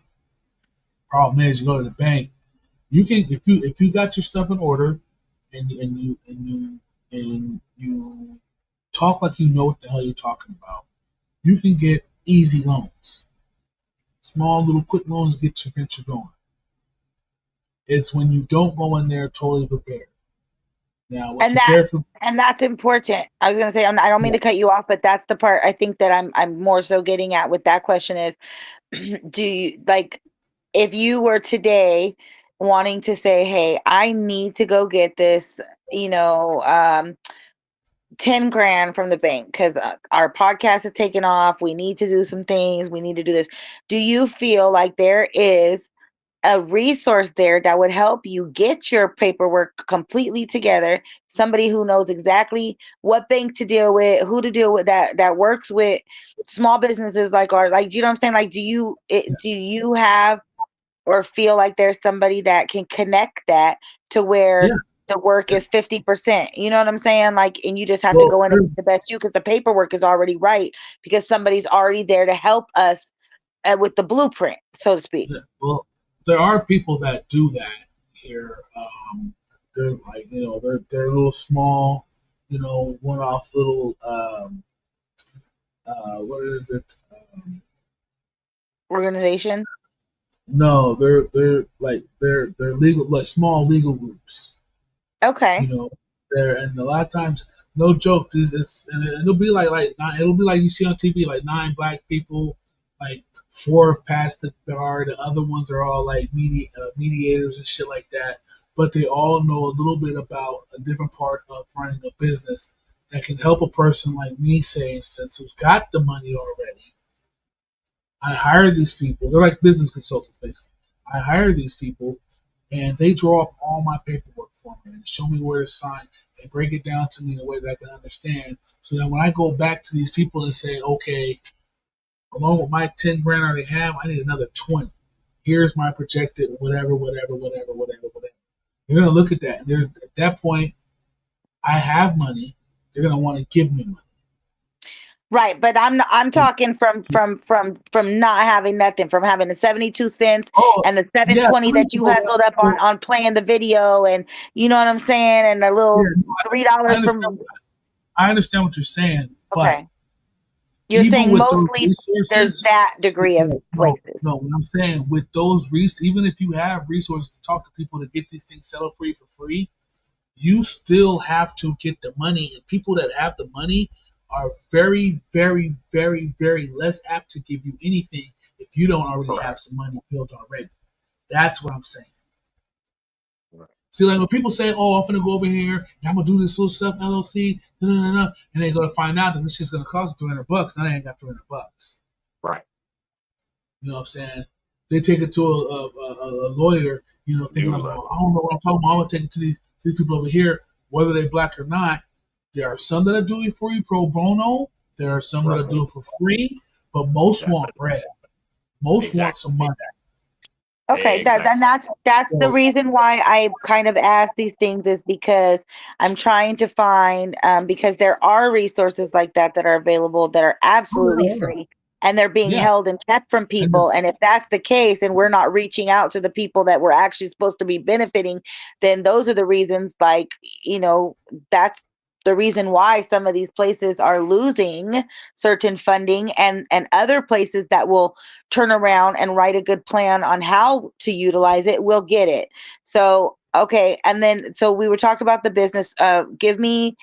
Problem is, you go to the bank. You can if you got your stuff in order, and you talk like you know what the hell you're talking about. You can get easy loans, small little quick loans to get your venture going. It's when you don't go in there totally prepared. Now, what's And that prepared for? and that's important. I was gonna say I don't mean Yeah, to cut you off, but that's the part I think that I'm more so getting at with that question is do you like if you were today wanting to say, hey, I need to go get this, you know, 10 grand from the bank because our podcast is taking off. We need to do some things. We need to do this. Do you feel like there is a resource there that would help you get your paperwork completely together? Somebody who knows exactly what bank to deal with, who to deal with, that works with small businesses like ours. Like, you know what I'm saying? Like, do you have or feel like there's somebody that can connect that to yeah, where the work is 50%. You know what I'm saying? Like, and you just have to Well, go in and make the best you because the paperwork is already right because somebody's already there to help us with the blueprint, so to speak. well, there are people that do that here. They're like, they're little small, one-off little, what is it? Organization. No, they're legal, like small legal groups. Okay. There, and a lot of times, no joke, and it'll be it'll be like you see on TV, like 9 black people, like 4 have passed the bar, the other ones are all like mediators and shit like that, but they all know a little bit about a different part of running a business that can help a person like me, say, instance, who's got the money already. I hire these people. They're like business consultants, basically. I hire these people, and they draw up all my paperwork for me and show me where to sign and break it down to me in a way that I can understand. So that when I go back to these people and say, okay, along with my 10 grand I already have, I need another 20. Here's my projected whatever. They're gonna look at that, and at that point, I have money. They're gonna want to give me money. Right, but I'm talking from not having nothing, from having the 72 cents Oh, and the yeah, 720 some that you people. hustled up on playing the video, and you know what I'm saying, and the Yeah, little no, I $3 understand. from. I understand what you're saying, but Okay, you're even saying with those mostly there's resources, that degree of no, places. no. What I'm saying, with those even if you have resources to talk to people to get these things settled for you for free, you still have to get the money. And people that have the money are very, very, very, very less apt to give you anything if you don't already have some money built already. That's what I'm saying. See, like when people say, "Oh, I'm gonna go over here and I'm gonna do this little stuff, LLC," and they're gonna find out that this shit's gonna cost $300. Now they ain't got $300. Right. You know what I'm saying? They take it to a lawyer, thinking, New I level. don't know what I'm talking about. I'm gonna take it to these people over here, whether they black or not. There are some that do it for you pro bono. There are some that do it for free, but most want bread. Most want some money. Okay, Exactly. that's the So, reason why I kind of ask these things is because I'm trying to find because there are resources like that are available that are absolutely oh, free and they're being yeah, held and kept from and people. And if that's the case and we're not reaching out to the people that we're actually supposed to be benefiting, then those are the reasons, like, that's the reason why some of these places are losing certain funding and other places that will turn around and write a good plan on how to utilize it, we'll get it. So, okay. And then, so we were talking about the business. Give me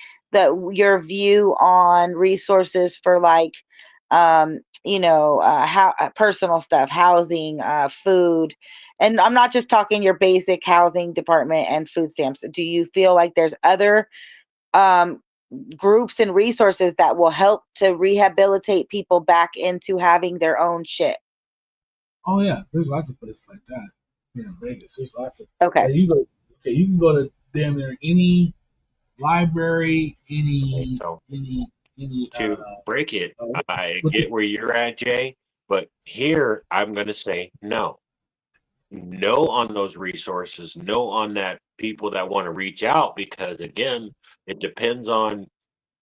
your view on resources for like, how personal stuff, housing, food. And I'm not just talking your basic housing department and food stamps. Do you feel like there's other um, groups and resources that will help to rehabilitate people back into having their own shit? oh yeah, there's lots of places like that here in Vegas. There's lots of Okay. you go. Okay, you can go to damn near any library, So any to break it, I what's it, get where you're at, Jay, but here I'm going to say no. No on those resources, no on that people that want to reach out because again, it depends on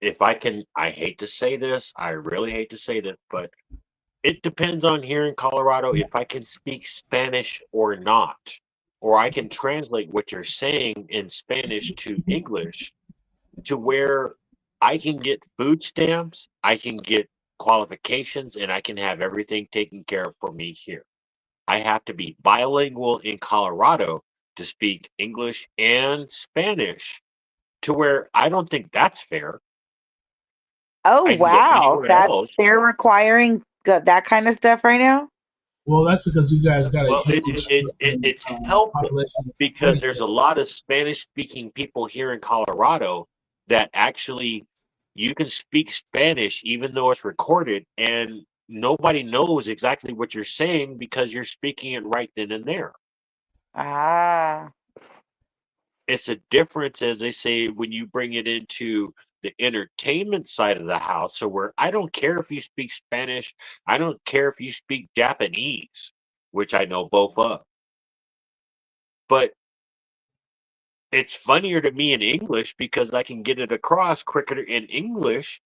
if I hate to say this, I really hate to say this, but it depends on here in Colorado if I can speak Spanish or not, or I can translate what you're saying in Spanish to English to where I can get food stamps, I can get qualifications, and I can have everything taken care of for me here. I have to be bilingual in Colorado to speak English and Spanish to where I don't think that's fair. Oh, I can go wow. anywhere else. They're requiring that kind of stuff right now? well, that's because you guys got a Well, huge it's helping population of because Hispanics there's there. a lot of Spanish speaking people here in Colorado that actually you can speak Spanish even though it's recorded and nobody knows exactly what you're saying because you're speaking it right then and there. Ah. It's a difference, as they say, when you bring it into the entertainment side of the house. So where I don't care if you speak Spanish, I don't care if you speak Japanese, which I know both of. But it's funnier to me in English because I can get it across quicker in English.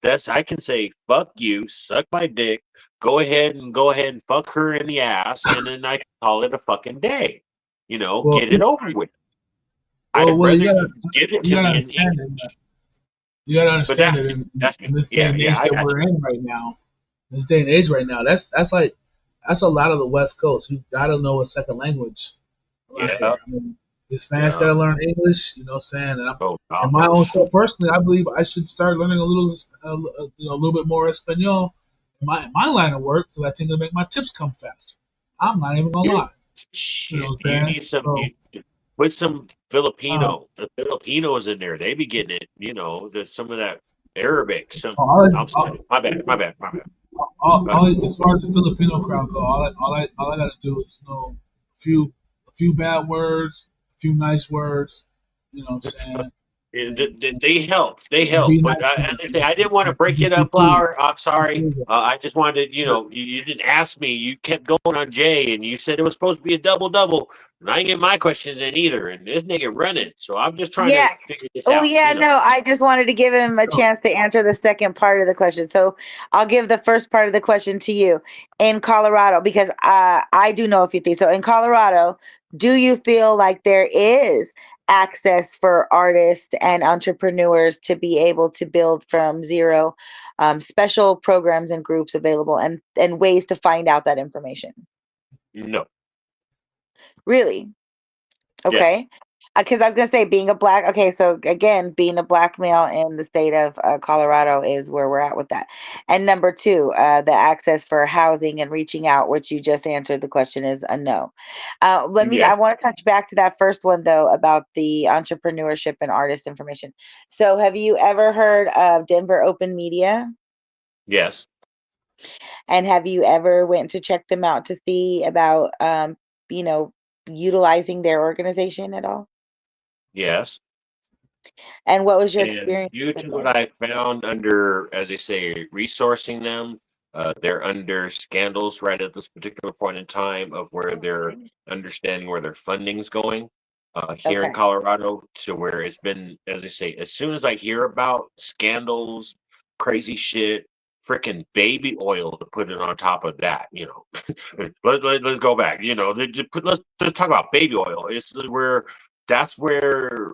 I can say fuck you, suck my dick, go ahead and fuck her in the ass, and then I can call it a fucking day. Well, Get it over with. well, I'd well, rather you give it you to gotta me in understand English. it. You gotta But understand it that's in this day yeah, and yeah, age I that got we're in right now. This day and age right now, that's a lot of the West Coast. You gotta know a second language you. around Yeah, here. I mean, the Spanish yeah. gotta learn English. You know what I'm saying? Oh, And my oh, own shoot. self personally, I believe I should start learning a little bit more Espanol in my line of work because I think it'll make my tips come faster. I'm not even gonna You lie. You know what shit. I'm You saying? need some. So, You put some uh, Filipino. The Filipinos in there. They be getting it. There's some of that Arabic. all, I'm sorry. My bad. My bad. My bad. But as far as the Filipino crowd go, all I gotta do is know a few bad words, a few nice words. You know what I'm saying? And, they help. They and help. be But nice to as I say, I didn't want to break it be up, cool. Flower. I'm sorry. Be cool. I just wanted, But you didn't ask me. You kept going on Jay, and you said it was supposed to be a double double. And I didn't get my questions in either. And this nigga running. So I'm just trying to Yeah. figure this Oh, out. yeah. No, I just wanted to give him a no, chance to answer the second part of the question. So I'll give the first part of the question to you. In Colorado, because I do know a few things. So in Colorado, do you feel like there is access for artists and entrepreneurs to be able to build from zero, special programs and groups available and ways to find out that information? No. Really? Yes. Okay. Because I was gonna say being a black. Okay, so again, being a black male in the state of Colorado is where we're at with that. And number two, the access for housing and reaching out, which you just answered the question is a no. Let me. Yeah. I want to touch back to that first one though about the entrepreneurship and artist information. So, have you ever heard of Denver Open Media? Yes. And have you ever went to check them out to see about you know, utilizing their organization at all? Yes. And what was your And experience due with to what them? I found under, as they say, resourcing them, they're under scandals right at this particular point in time of where they're understanding where their funding's going here in Okay. Colorado, to where it's been, as I say, as soon as I hear about scandals, crazy shit, freaking baby oil to put it on top of that, let's go back, let's talk about baby oil. That's where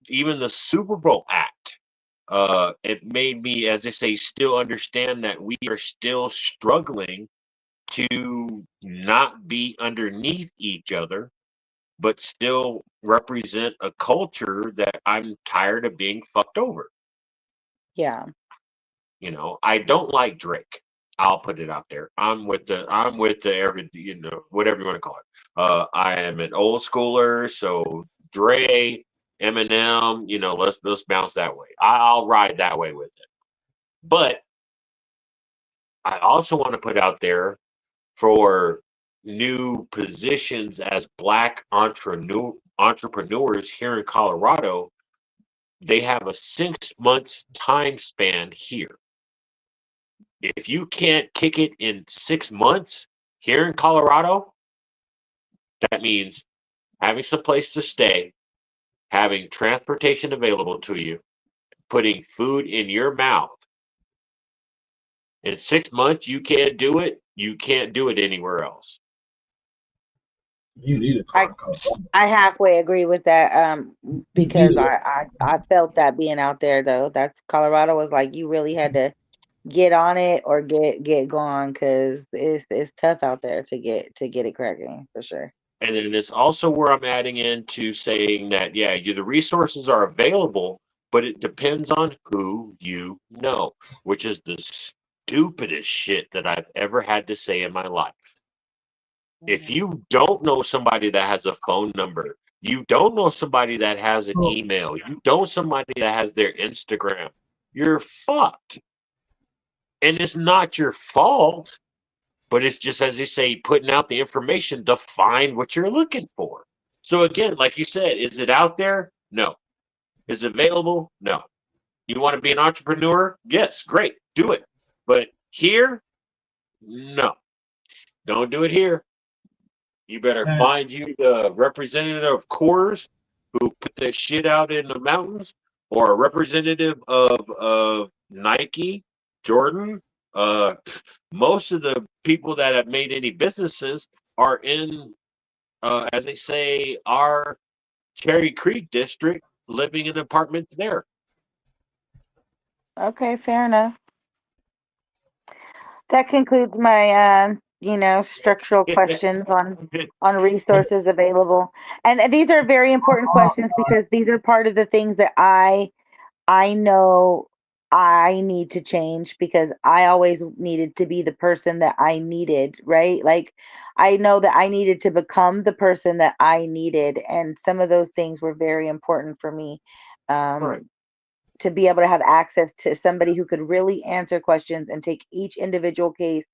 even the Super Bowl act, it made me, as they say, still understand that we are still struggling to not be underneath each other, but still represent a culture that I'm tired of being fucked over. Yeah. I don't like Drake. I'll put it out there. I'm with the whatever you want to call it. I am an old schooler, so Dre, Eminem, let's bounce that way. I'll ride that way with it. But I also want to put out there for new positions as black entrepreneurs here in Colorado, they have a 6 months time span here. If you can't kick it in 6 months here in Colorado, that means having some place to stay, having transportation available to you, putting food in your mouth. In 6 months, you can't do it. You can't do it anywhere else. you need a car I in Colorado. I halfway agree with that You need because it. I felt that being out there though. That's Colorado was like you really had to get on it or get gone because it's tough out there to get it cracking for sure. And then it's also where I'm adding into saying that, yeah, the resources are available, but it depends on who you know, which is the stupidest shit that I've ever had to say in my life. If Mhm. you don't know somebody that has a phone number, you don't know somebody that has an So, email, you don't somebody that has their Instagram, you're fucked. And it's not your fault, but it's just, as they say, putting out the information to find what you're looking for. So again, like you said, is it out there? No. Is it available? No. You want to be an entrepreneur? Yes, great, do it. But here, no. Don't do it here. You better and find you the representative of Coors who put that shit out in the mountains, or a representative of Nike, Jordan. Most of the people that have made any businesses are in, as they say, our Cherry Creek district, living in apartments there. Okay, fair enough. That concludes my structural questions on resources available. And these are very important questions because these are part of the things that I know I need to change because I always needed to be the person that I needed, right? Like I know that I needed to become the person that I needed, and some of those things were very important for me. Right. To be able to have access to somebody who could really answer questions and take each individual case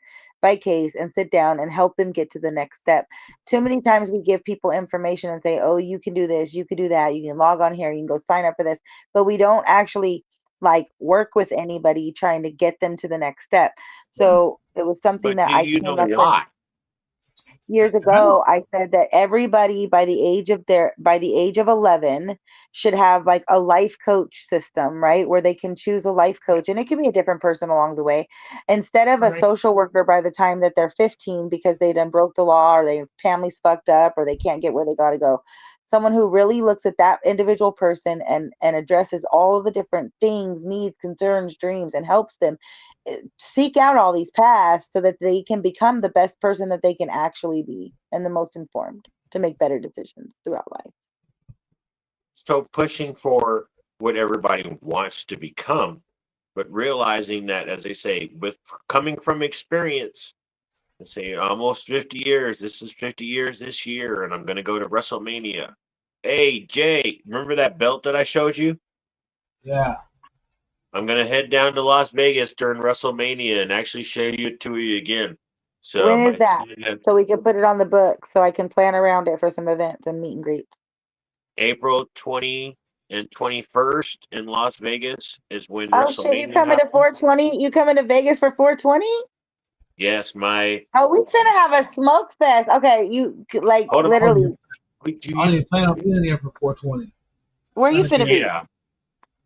by case and sit down and help them get to the next step. Too many times we give people information and say, "Oh, you can do this, you can do that, you can log on here, you can go sign up for this," but we don't actually like work with anybody trying to get them to the next step. So it was something But that do I you know came up with why? years ago. I said that everybody by the age of 11 should have like a life coach system, right, where they can choose a life coach, and it can be a different person along the way, instead of a Right. social worker by the time that they're 15 because they done broke the law or their family's fucked up or they can't get where they got to go. Someone who really looks at that individual person and addresses all of the different things, needs, concerns, dreams, and helps them seek out all these paths so that they can become the best person that they can actually be and the most informed to make better decisions throughout life. So pushing for what everybody wants to become, but realizing that, as they say, with coming from experience, they say almost 50 years. This is 50 years this year, and I'm going to go to WrestleMania. Hey, Jay, remember that belt that I showed you? Yeah. I'm going to head down to Las Vegas during WrestleMania and actually show you to you again. So When my is that? son, So we can put it on the book so I can plan around it for some events and meet and greets. April 20 and 21st in Las Vegas is when Oh shit, you WrestleMania coming to happens. 420? You coming to Vegas for 420? Yes, my Oh, we finna have a smoke fest. Okay, you like hold on. literally. Wait, do I don't you? even plan on being here for 420. Where you Trying to finna get be? Yeah.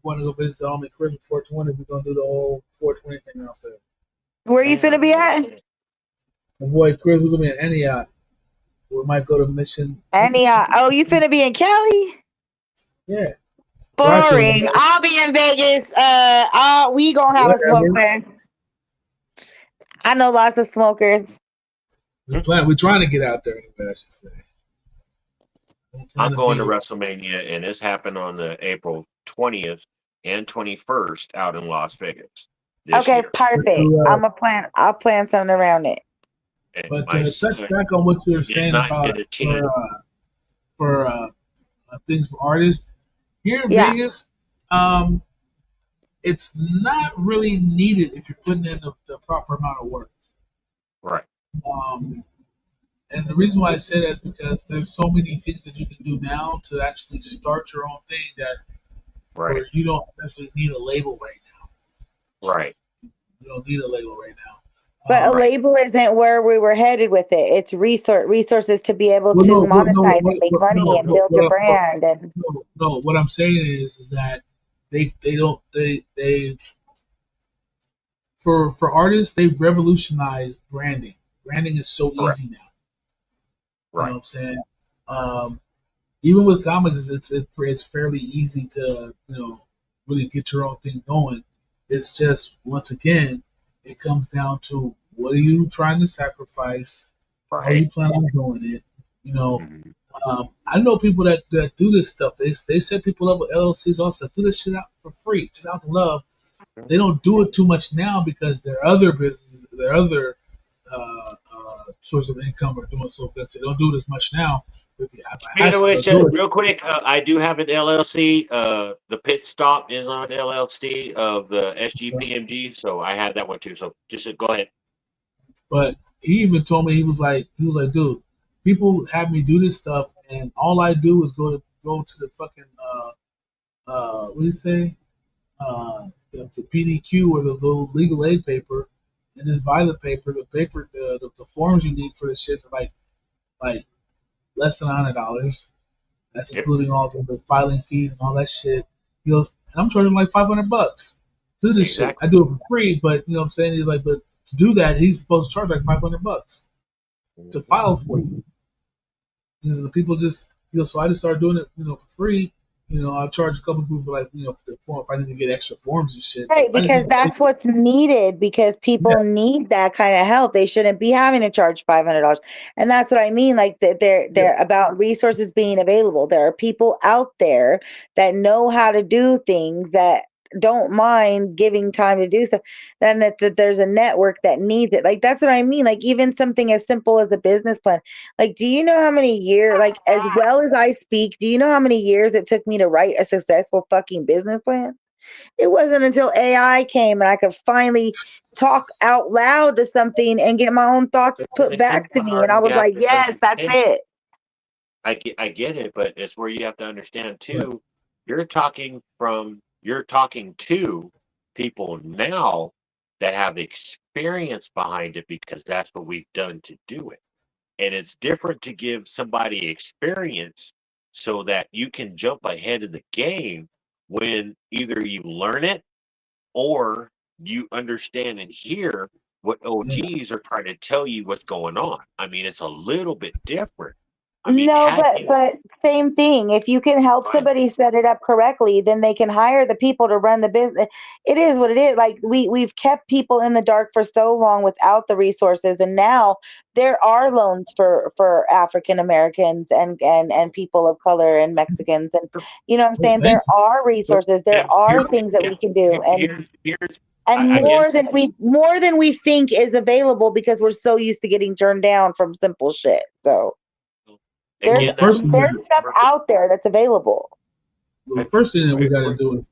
want to go visit the homie Chris for 420. We're gonna do the whole 420 thing out there. Where you finna be at? My boy Chris, we're gonna be in Antioch. We might go to Mission. Oh, you finna be in Cali? Yeah. So actually, Boring. I'll be in Vegas. We gonna have a smoke whatever. fest. I know lots of smokers. We're trying to get out there anyway, I should say. I'm going to WrestleMania, and this happened on the April 20th and 21st out in Las Vegas this Okay, year. perfect. I'll plan something around it. And But my to touch son back on what you were did saying not about get a team. for things for artists here in Yeah. Vegas, it's not really needed if you're putting in the proper amount of work. Right. And the reason why I say that is because there's so many things that you can do now to actually start your own thing that where you don't necessarily need a label right now. Right. You don't need a label right now. But a label isn't where we were headed with it. It's resources to be able to monetize and make money and build your brand. And no. What I'm saying is that they for artists they've revolutionized branding. Branding is so easy now. You know what I'm saying? Even with comics, it's fairly easy to really get your own thing going. It's just once again, it comes down to what are you trying to sacrifice? How are you planning on doing it? I know people that do this stuff. They set people up with LLCs, all stuff. Do this shit out for free, just out of love. They don't do it too much now because their other businesses, their other source of income are doing so good. So they don't do it as much now. Real quick, I do have an LLC. The Pit Stop is on LLC of the SGPMG, so I have that one too. So just go ahead. But he even told me he was like, dude, people have me do this stuff, and all I do is go to the fucking what do you say, the PDQ or the little legal aid paper, and just buy the paper. The forms you need for the shit are like less than $100. That's Yep. including all the filing fees and all that shit. He goes, and I'm charging like $500 to do this shit. Exactly. I do it for free, but you know what I'm saying? He's like, but to do that, he's supposed to charge like $500 to file for you. The people just, so I just started doing it, for free. I'll charge a couple of people like, for the form if I need to get extra forms and shit. Right, I just because need to that's what's needed because people need that kind of help. They shouldn't be having to charge $500. And that's what I mean. Like they're about resources being available. There are people out there that know how to do things that don't mind giving time to do stuff. Then that there's a network that needs it. Like that's what I mean. Like even something as simple as a business plan. Like, do you know how many years, like as well as I speak, do you know how many years it took me to write a successful fucking business plan? It wasn't until AI came and I could finally talk out loud to something and get my own thoughts put back to me. And I was You have like, to yes, that's understand. it. I get it, but it's where you have to understand too. You're talking to people now that have experience behind it because that's what we've done to do it. And it's different to give somebody experience so that you can jump ahead of the game when either you learn it or you understand and hear what OGs are trying to tell you what's going on. I mean, it's a little bit different. I mean, No, had but you but same thing. If you can help fine, somebody set it up correctly, then they can hire the people to run the business. It is what it is. Like we've kept people in the dark for so long without the resources, and now there are loans for African Americans and people of color and Mexicans, and you know what I'm saying. thank There are resources. There and are things that we can do, here's and I get more than we think is available because we're so used to getting turned down from simple shit. So. There's again that's first thing there's stuff out there that's available. the first thing that we got to do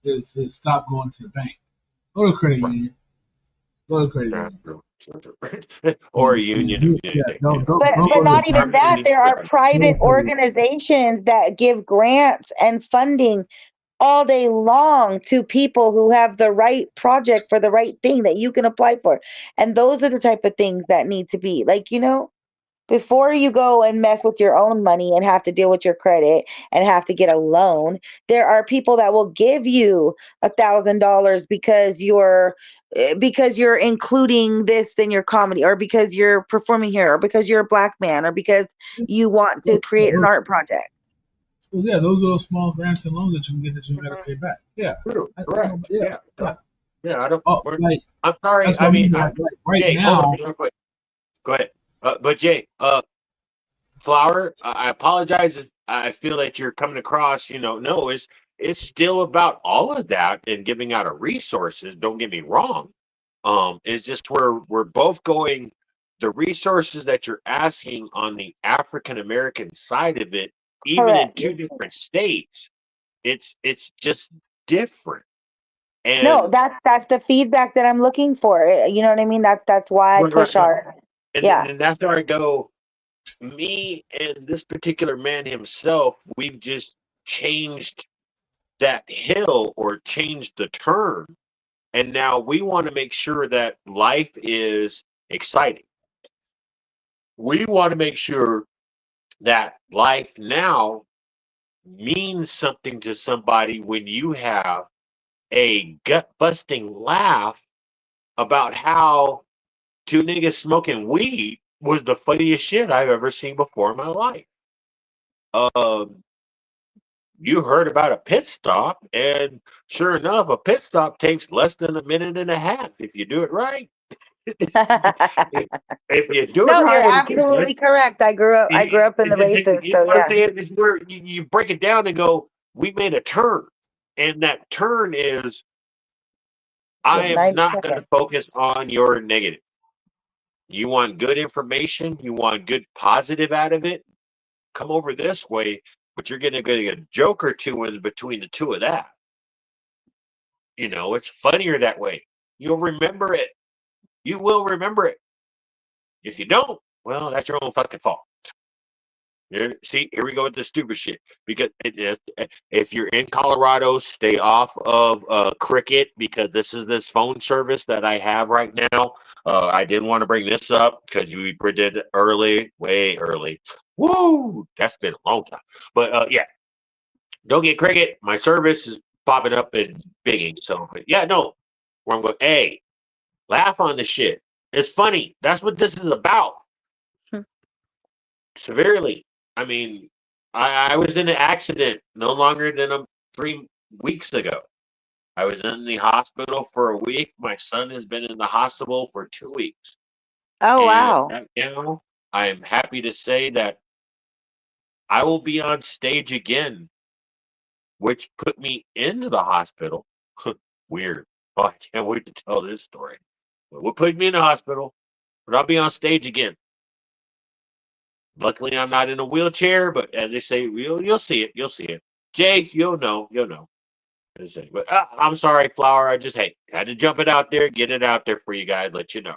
is stop going to the bank. Go to credit union. Go to credit union. or a union of Yeah, anything. don't But go to the not even bank. that. There are private Go to organizations that give grants and funding all day long to people who have the right project for the right thing that you can apply for. And those are the type of things that need to be like, before you go and mess with your own money and have to deal with your credit and have to get a loan, there are people that will give you $1,000 because you're including this in your comedy, or because you're performing here, or because you're a black man, or because you want to create an art project. yeah, those are those small grants and loans that you can get that you got to pay back. Yeah, True, I correct. know, yeah. Yeah, I don't. Oh, like I'm sorry. that's I what I mean. mean, Like right Jay, hold now, on real quick. Go ahead. But Jay, Flower, I apologize if I feel that you're coming across, no, it's still about all of that and giving out of resources. Don't get me wrong. It's just we're both going the resources that you're asking on the African American side of it, even in Correct. two different states, it's just different. No, And that's the feedback that I'm looking for. You know what I mean? That's why I right, push right. art. And, Yeah. and that's where I go. Me and this particular man himself, we've just changed that hill or changed the turn. And now we want to make sure that life is exciting. We want to make sure that life now means something to somebody when you have a gut busting laugh about how two niggas smoking weed was the funniest shit I've ever seen before in my life. Um, you heard about a pit stop, and sure enough, a pit stop takes less than a minute and a half if you do it right. if you do it No, you're right, absolutely correct. I grew up in the races, you know so what I'm yeah. saying? It's where you break it down and go, we made a turn. And that turn is, I Good am 90 not going to seconds. focus on your negative. You want good information, you want good positive out of it, come over this way, but you're going to get a joke or two in between the two of that. It's funnier that way. You'll remember it. You will remember it. If you don't, well, that's your own fucking fault. See, here we go with the stupid shit. Because it is, if you're in Colorado, stay off of Cricket, because this phone service that I have right now. I didn't want to bring this up because we did it early, way early. Woo! That's been a long time. But yeah, don't get cricket. My service is popping up and bigging. So but yeah, no. Where I'm going, hey, laugh on the shit. It's funny. That's what this is about. Hmm. Severely. I mean, I was in an accident no longer than 3 weeks ago. I was in the hospital for a week. My son has been in the hospital for 2 weeks. Oh And wow. now I am happy to say that I will be on stage again, which put me into the hospital. Weird. Oh, I can't wait to tell this story. But what put me in the hospital, but I'll be on stage again. Luckily, I'm not in a wheelchair, but as they say, you'll see it. You'll see it. Jay, you'll know. You'll know. But I'm sorry, Flower. I just had to jump it out there, get it out there for you guys, let you know.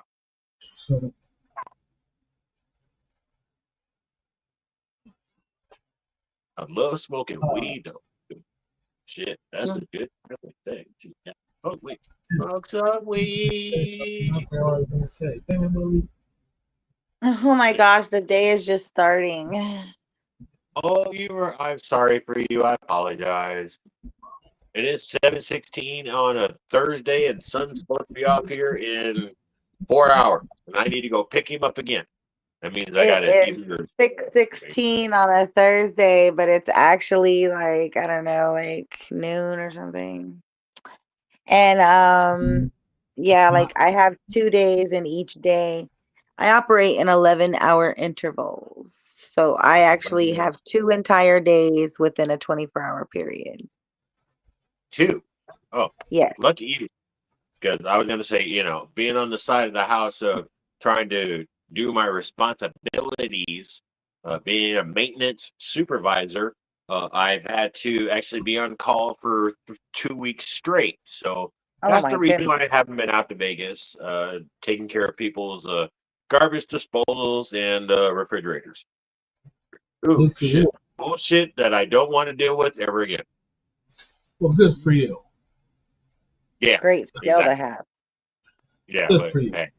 So, I love smoking uh, weed though. Shit, that's a good thing. Yeah. Oh wait, I smoke some was gonna say something. I weed. forgot what I was gonna say. Damn it, Willie. Oh my gosh, the day is just starting. Oh, you were. I'm sorry for you. I apologize. It is 7:16 on a Thursday, and sun's supposed to be off here in 4 hours, and I need to go pick him up again. That means I got to It is either 6:16 on a Thursday, but it's actually like, I don't know, like noon or something. And yeah, It's like not. I have 2 days in each day. I operate in 11-hour intervals. So I actually have 2 entire days within a 24-hour period. two. Oh, Yes. lucky you. Because I was going to say, being on the side of the house of trying to do my responsibilities, being a maintenance supervisor, I've had to actually be on call for 2 weeks straight. So Oh that's the my reason goodness. why I haven't been out to Vegas, taking care of people's garbage disposals and refrigerators. Ooh, Good for shit. you. Bullshit that I don't want to deal with ever again. Well, good for you. Yeah, Great skill to exactly. have. Yeah, Good but for you. hey.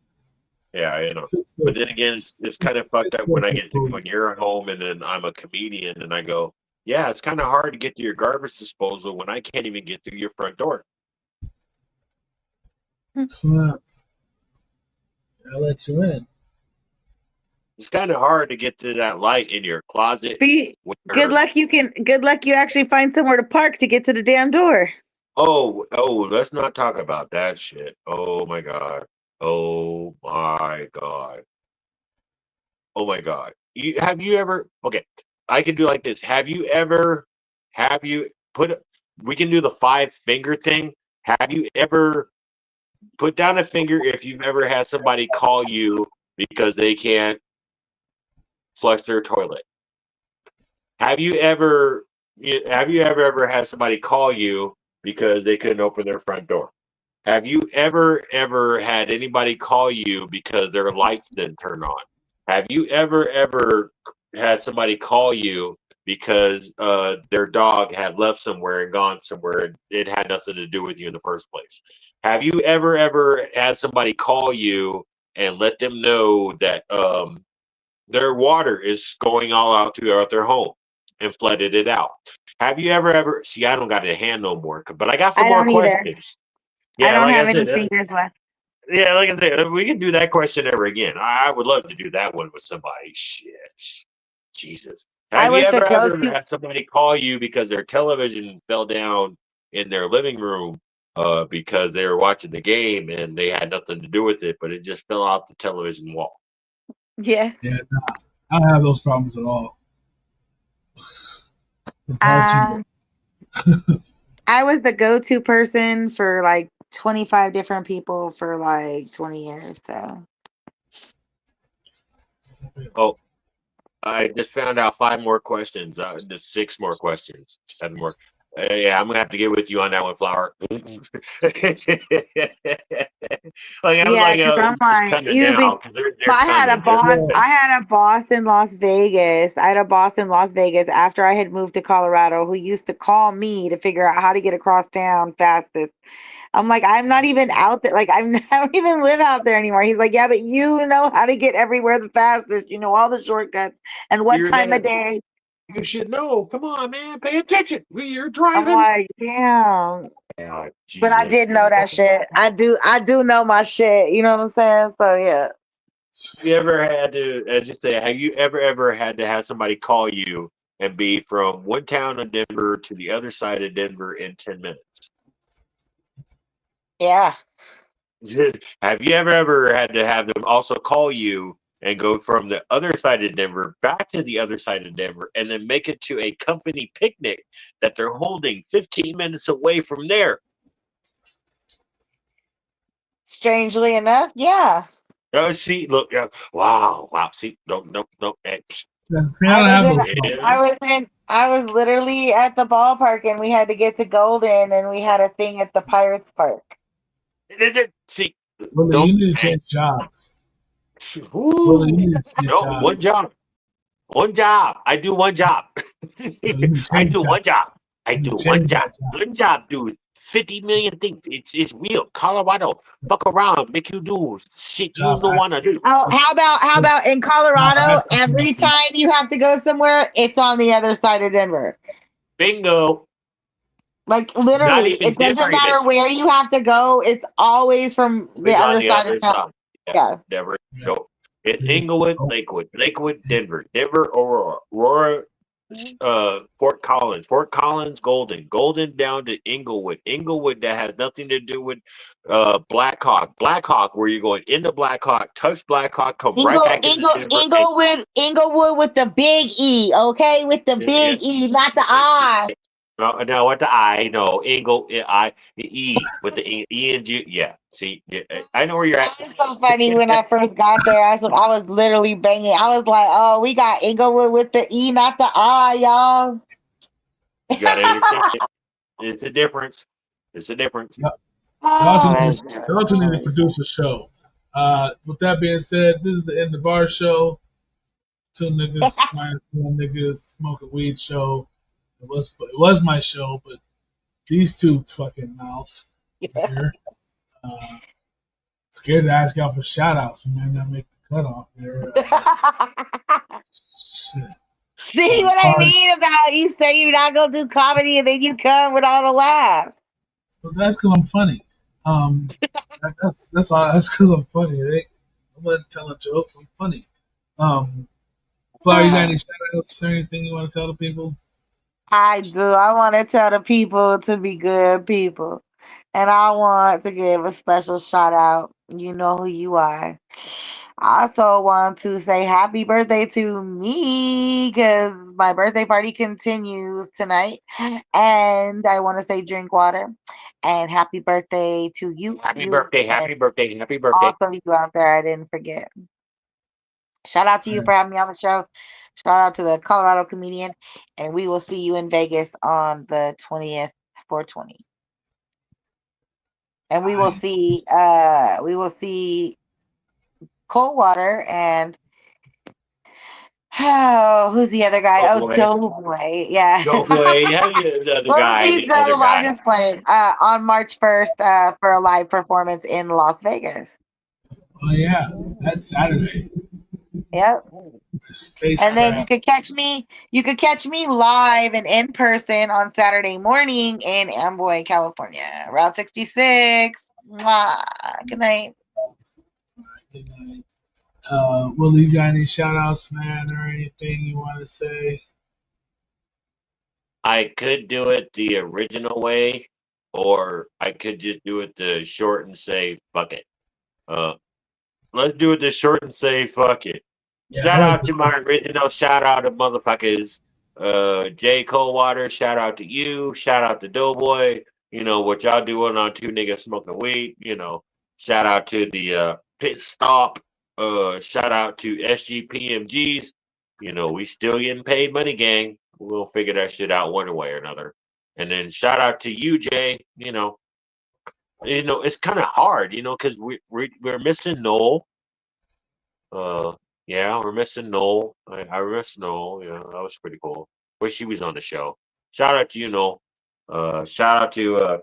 Yeah, Fix But those. then again, it's kind of fucked Fix up those when you're at home and then I'm a comedian and I go, yeah, it's kind of hard to get to your garbage disposal when I can't even get through your front door. It's not. I'll let you in. It's kind of hard to get to that light in your closet. Be good Where, luck good luck you actually find somewhere to park to get to the damn door. let's not talk about that shit. Oh my God. Oh my God. Oh my God. Have you ever, okay, I can do like this. Have you put, we can do the 5 finger thing. Have you ever put down a finger if you've ever had somebody call you because they can't flush their toilet? Have you ever had somebody call you because they couldn't open their front door? Have you ever had anybody call you because their lights didn't turn on? Have you ever had somebody call you because their dog had left somewhere and gone somewhere and it had nothing to do with you in the first place? Have you ever had somebody call you and let them know that their water is going all out throughout their home and flooded it out? Have you ever see? I don't got a hand no more, but I got some I more don't either. questions. I Yeah, don't like I have said, any fingers left. yeah, like I said, we can do that question ever again. I would love to do that one with somebody. Shit, Jesus. I Have you was the ever go-to. had somebody call you because their television fell down in their living room because they were watching the game and they had nothing to do with it, but it just fell off the television wall? Yes. Yeah, nah, I don't have those problems at all. I'm far too Uh, good. I was the go-to person for like 25 different people for like 20 years. So Oh, I just found out 5 more questions. Just 6 more questions. 7 more. Yeah, I'm gonna have to get with you on that one, Flower. Like I'm yeah, like because I'm like, kind of you've been now because they're I had a coming. They're boss. Yeah, I had a boss in Las Vegas. I had a boss in Las Vegas after I had moved to Colorado who used to call me to figure out how to get across town fastest. I'm like, I'm not even out there. Like, I don't even live out there anymore. He's like, yeah, but you know how to get everywhere the fastest. You know all the shortcuts and what You're time there. of day. You should know. Come on, man. Pay attention. You're I'm driving. like, damn. Oh, But I Jesus. did know that shit. I do know my shit. You know what I'm saying? So yeah. Have you ever had to, as you say, have you ever had to have somebody call you and be from one town of Denver to the other side of Denver in 10 minutes? Yeah. Have you ever had to have them also call you and go from the other side of Denver back to the other side of Denver and then make it to a company picnic that they're holding 15 minutes away from there? Strangely enough, yeah. Oh, see, look, wow. See, don't. See, I I don't was have in those problems. I was literally at the ballpark and we had to get to Golden and we had a thing at the Pirates Park. See, Willie, don't. you need to change jobs. Willie, Ooh, you need to change no, one jobs. job. One job. I do one job. No, you need to I change do one jobs. job. I You do need to one change job. that job. One job, dude. 50 million things. It's real. Colorado. Fuck around. Make you do shit you Job don't want to access. do. Oh, how about in Job Colorado, access. every time you have to go somewhere, it's on the other side of Denver. Bingo. Like Not literally, even it doesn't Denver even. matter where you have to go, it's always from the It's on other the side of other town. side. Yeah, Yeah. Denver. Yeah. Go. It's See? Inglewood, Oh, Lakewood, Denver, Aurora, Fort Collins, Golden down to Inglewood that has nothing to do with Blackhawk, where you're going into Blackhawk, touch Blackhawk, come right back into Denver, and Inglewood with the big E, okay? With the yeah, big E, not the I. no, what the I no the E with the E and G, yeah. See, yeah, I know where you're at. That was so funny when I first got there. I was literally banging. I was like, "Oh, we got Inglewood with the E, not the I, y'all." You gotta understand it. It's a difference. It's a difference. yeah. Oh, that's Y'all two need to produce a show. With that being said, this is the End of Our show. Two niggas minus one niggas smoking weed show. It was my show, but these two fucking mouths here. Scared to ask y'all for shout outs. We might not make the cutoff here. Shit. See what I mean about you say you're not gonna do comedy and then you come with all the laughs. But that's because I'm funny. That's all. That's because I'm funny. I'm not telling jokes. I'm funny. Flower, you got any shout outs or anything you want to tell the people? I do. I want to tell the people to be good people. And I want to give a special shout out. You know who you are. I also want to say happy birthday to me because my birthday party continues tonight. And I want to say drink water. And happy birthday to you. Happy You birthday, and happy birthday, happy birthday. also you out there. I didn't forget. Shout out to you for having me on the show. Shout out to the Colorado comedian. And we will see you in Vegas on the 20th, 420. And we will see Coldwater and who's the other guy? Oh, Doughboii. Doughboy. Yeah. Doughboii. How you the other We'll guy, see the other Dove. I'm guy. just playing. On March 1st for a live performance in Las Vegas. Oh yeah, that's Saturday. Yep. And then you Spacecraft. could catch me. You could catch me live and in person on Saturday morning in Amboy, California, Route 66. Mwah. Good night. Good night. Willie, you got any shout outs, man, or anything you want to say? I could do it the original way, or I could just do it the short and say fuck it. Uh, let's do it the short and say fuck it. Yeah, I Shout like out to this. my original shout out to motherfuckers. Jay Coldwater, shout out to you. Shout out to Doughboy. You know what y'all doing on Two Niggas Smoking Weed. You know, shout out to the pit stop. Shout out to SGPMGs. You know, we still getting paid money, gang. We'll figure that shit out one way or another. And then shout out to you, Jay. It's kind of hard, because we're missing Noel. Yeah, we're missing Noel. I miss Noel. Yeah, that was pretty cool. Wish he was on the show. Shout out to you, Noel. Shout out to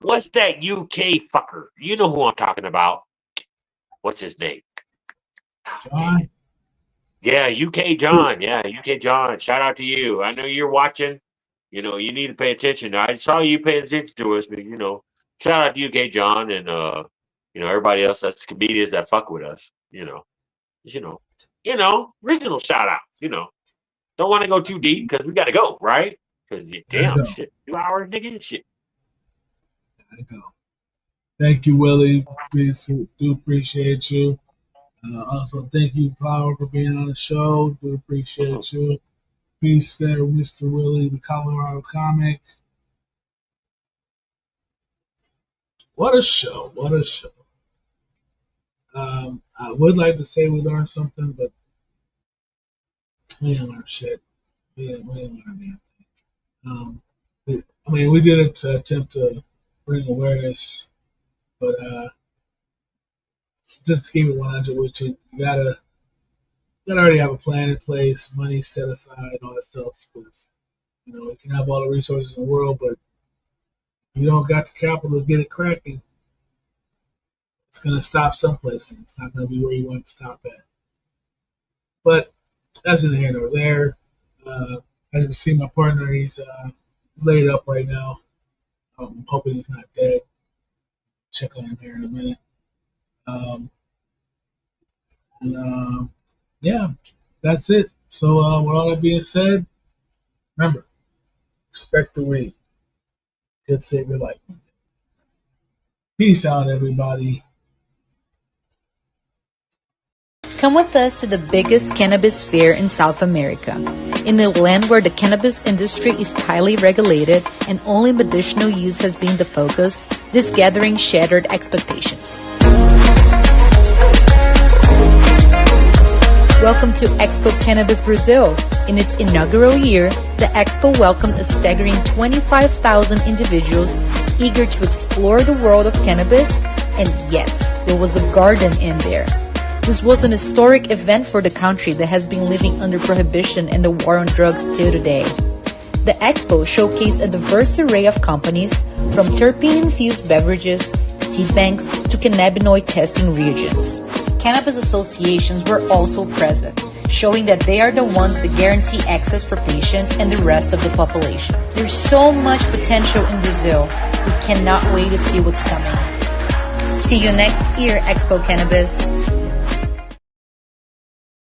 What's that UK fucker? You know who I'm talking about. What's his name? John? Yeah, UK John. Yeah, UK John. Shout out to you. I know you're watching. You know, you need to pay attention. I saw you paying attention to us, but you know, shout out to UK John and you know, everybody else that's comedians that fuck with us. Original shout out. You know, don't want to go too deep because we got to go, right? Because damn shit, 2 hours, nigga, shit. Gotta go. Thank you, Willie. Do appreciate you. Also, thank you, Power, for being on the show. Do appreciate you. Peace there, Mr. Willie, the Colorado comic. What a show. What a show. I would like to say we learned something, but we didn't learn shit. We didn't learn anything. We did it to attempt to bring awareness, but just to keep it 100 with you, you gotta already have a plan in place, money set aside, all that stuff. Because you can have all the resources in the world, but if you don't got the capital to get it cracking, it's gonna stop someplace, and it's not gonna be where you want to stop at. But that's neither here nor there. I can see my partner; he's laid up right now. I'm hoping he's not dead. Check on him here in a minute. Yeah, that's it. So with all that being said, remember, expect the read. Could save your life. Peace out, everybody. Come with us to the biggest cannabis fair in South America. In a land where the cannabis industry is tightly regulated and only medicinal use has been the focus, this gathering shattered expectations. Welcome to Expo Cannabis Brazil. In its inaugural year, the Expo welcomed a staggering 25,000 individuals eager to explore the world of cannabis, and yes, there was a garden in there. This was an historic event for the country that has been living under prohibition and the war on drugs till today. The Expo showcased a diverse array of companies, from terpene-infused beverages, seed banks, to cannabinoid testing reagents. Cannabis associations were also present, showing that they are the ones that guarantee access for patients and the rest of the population. There's so much potential in Brazil. We cannot wait to see what's coming. See you next year, Expo Cannabis.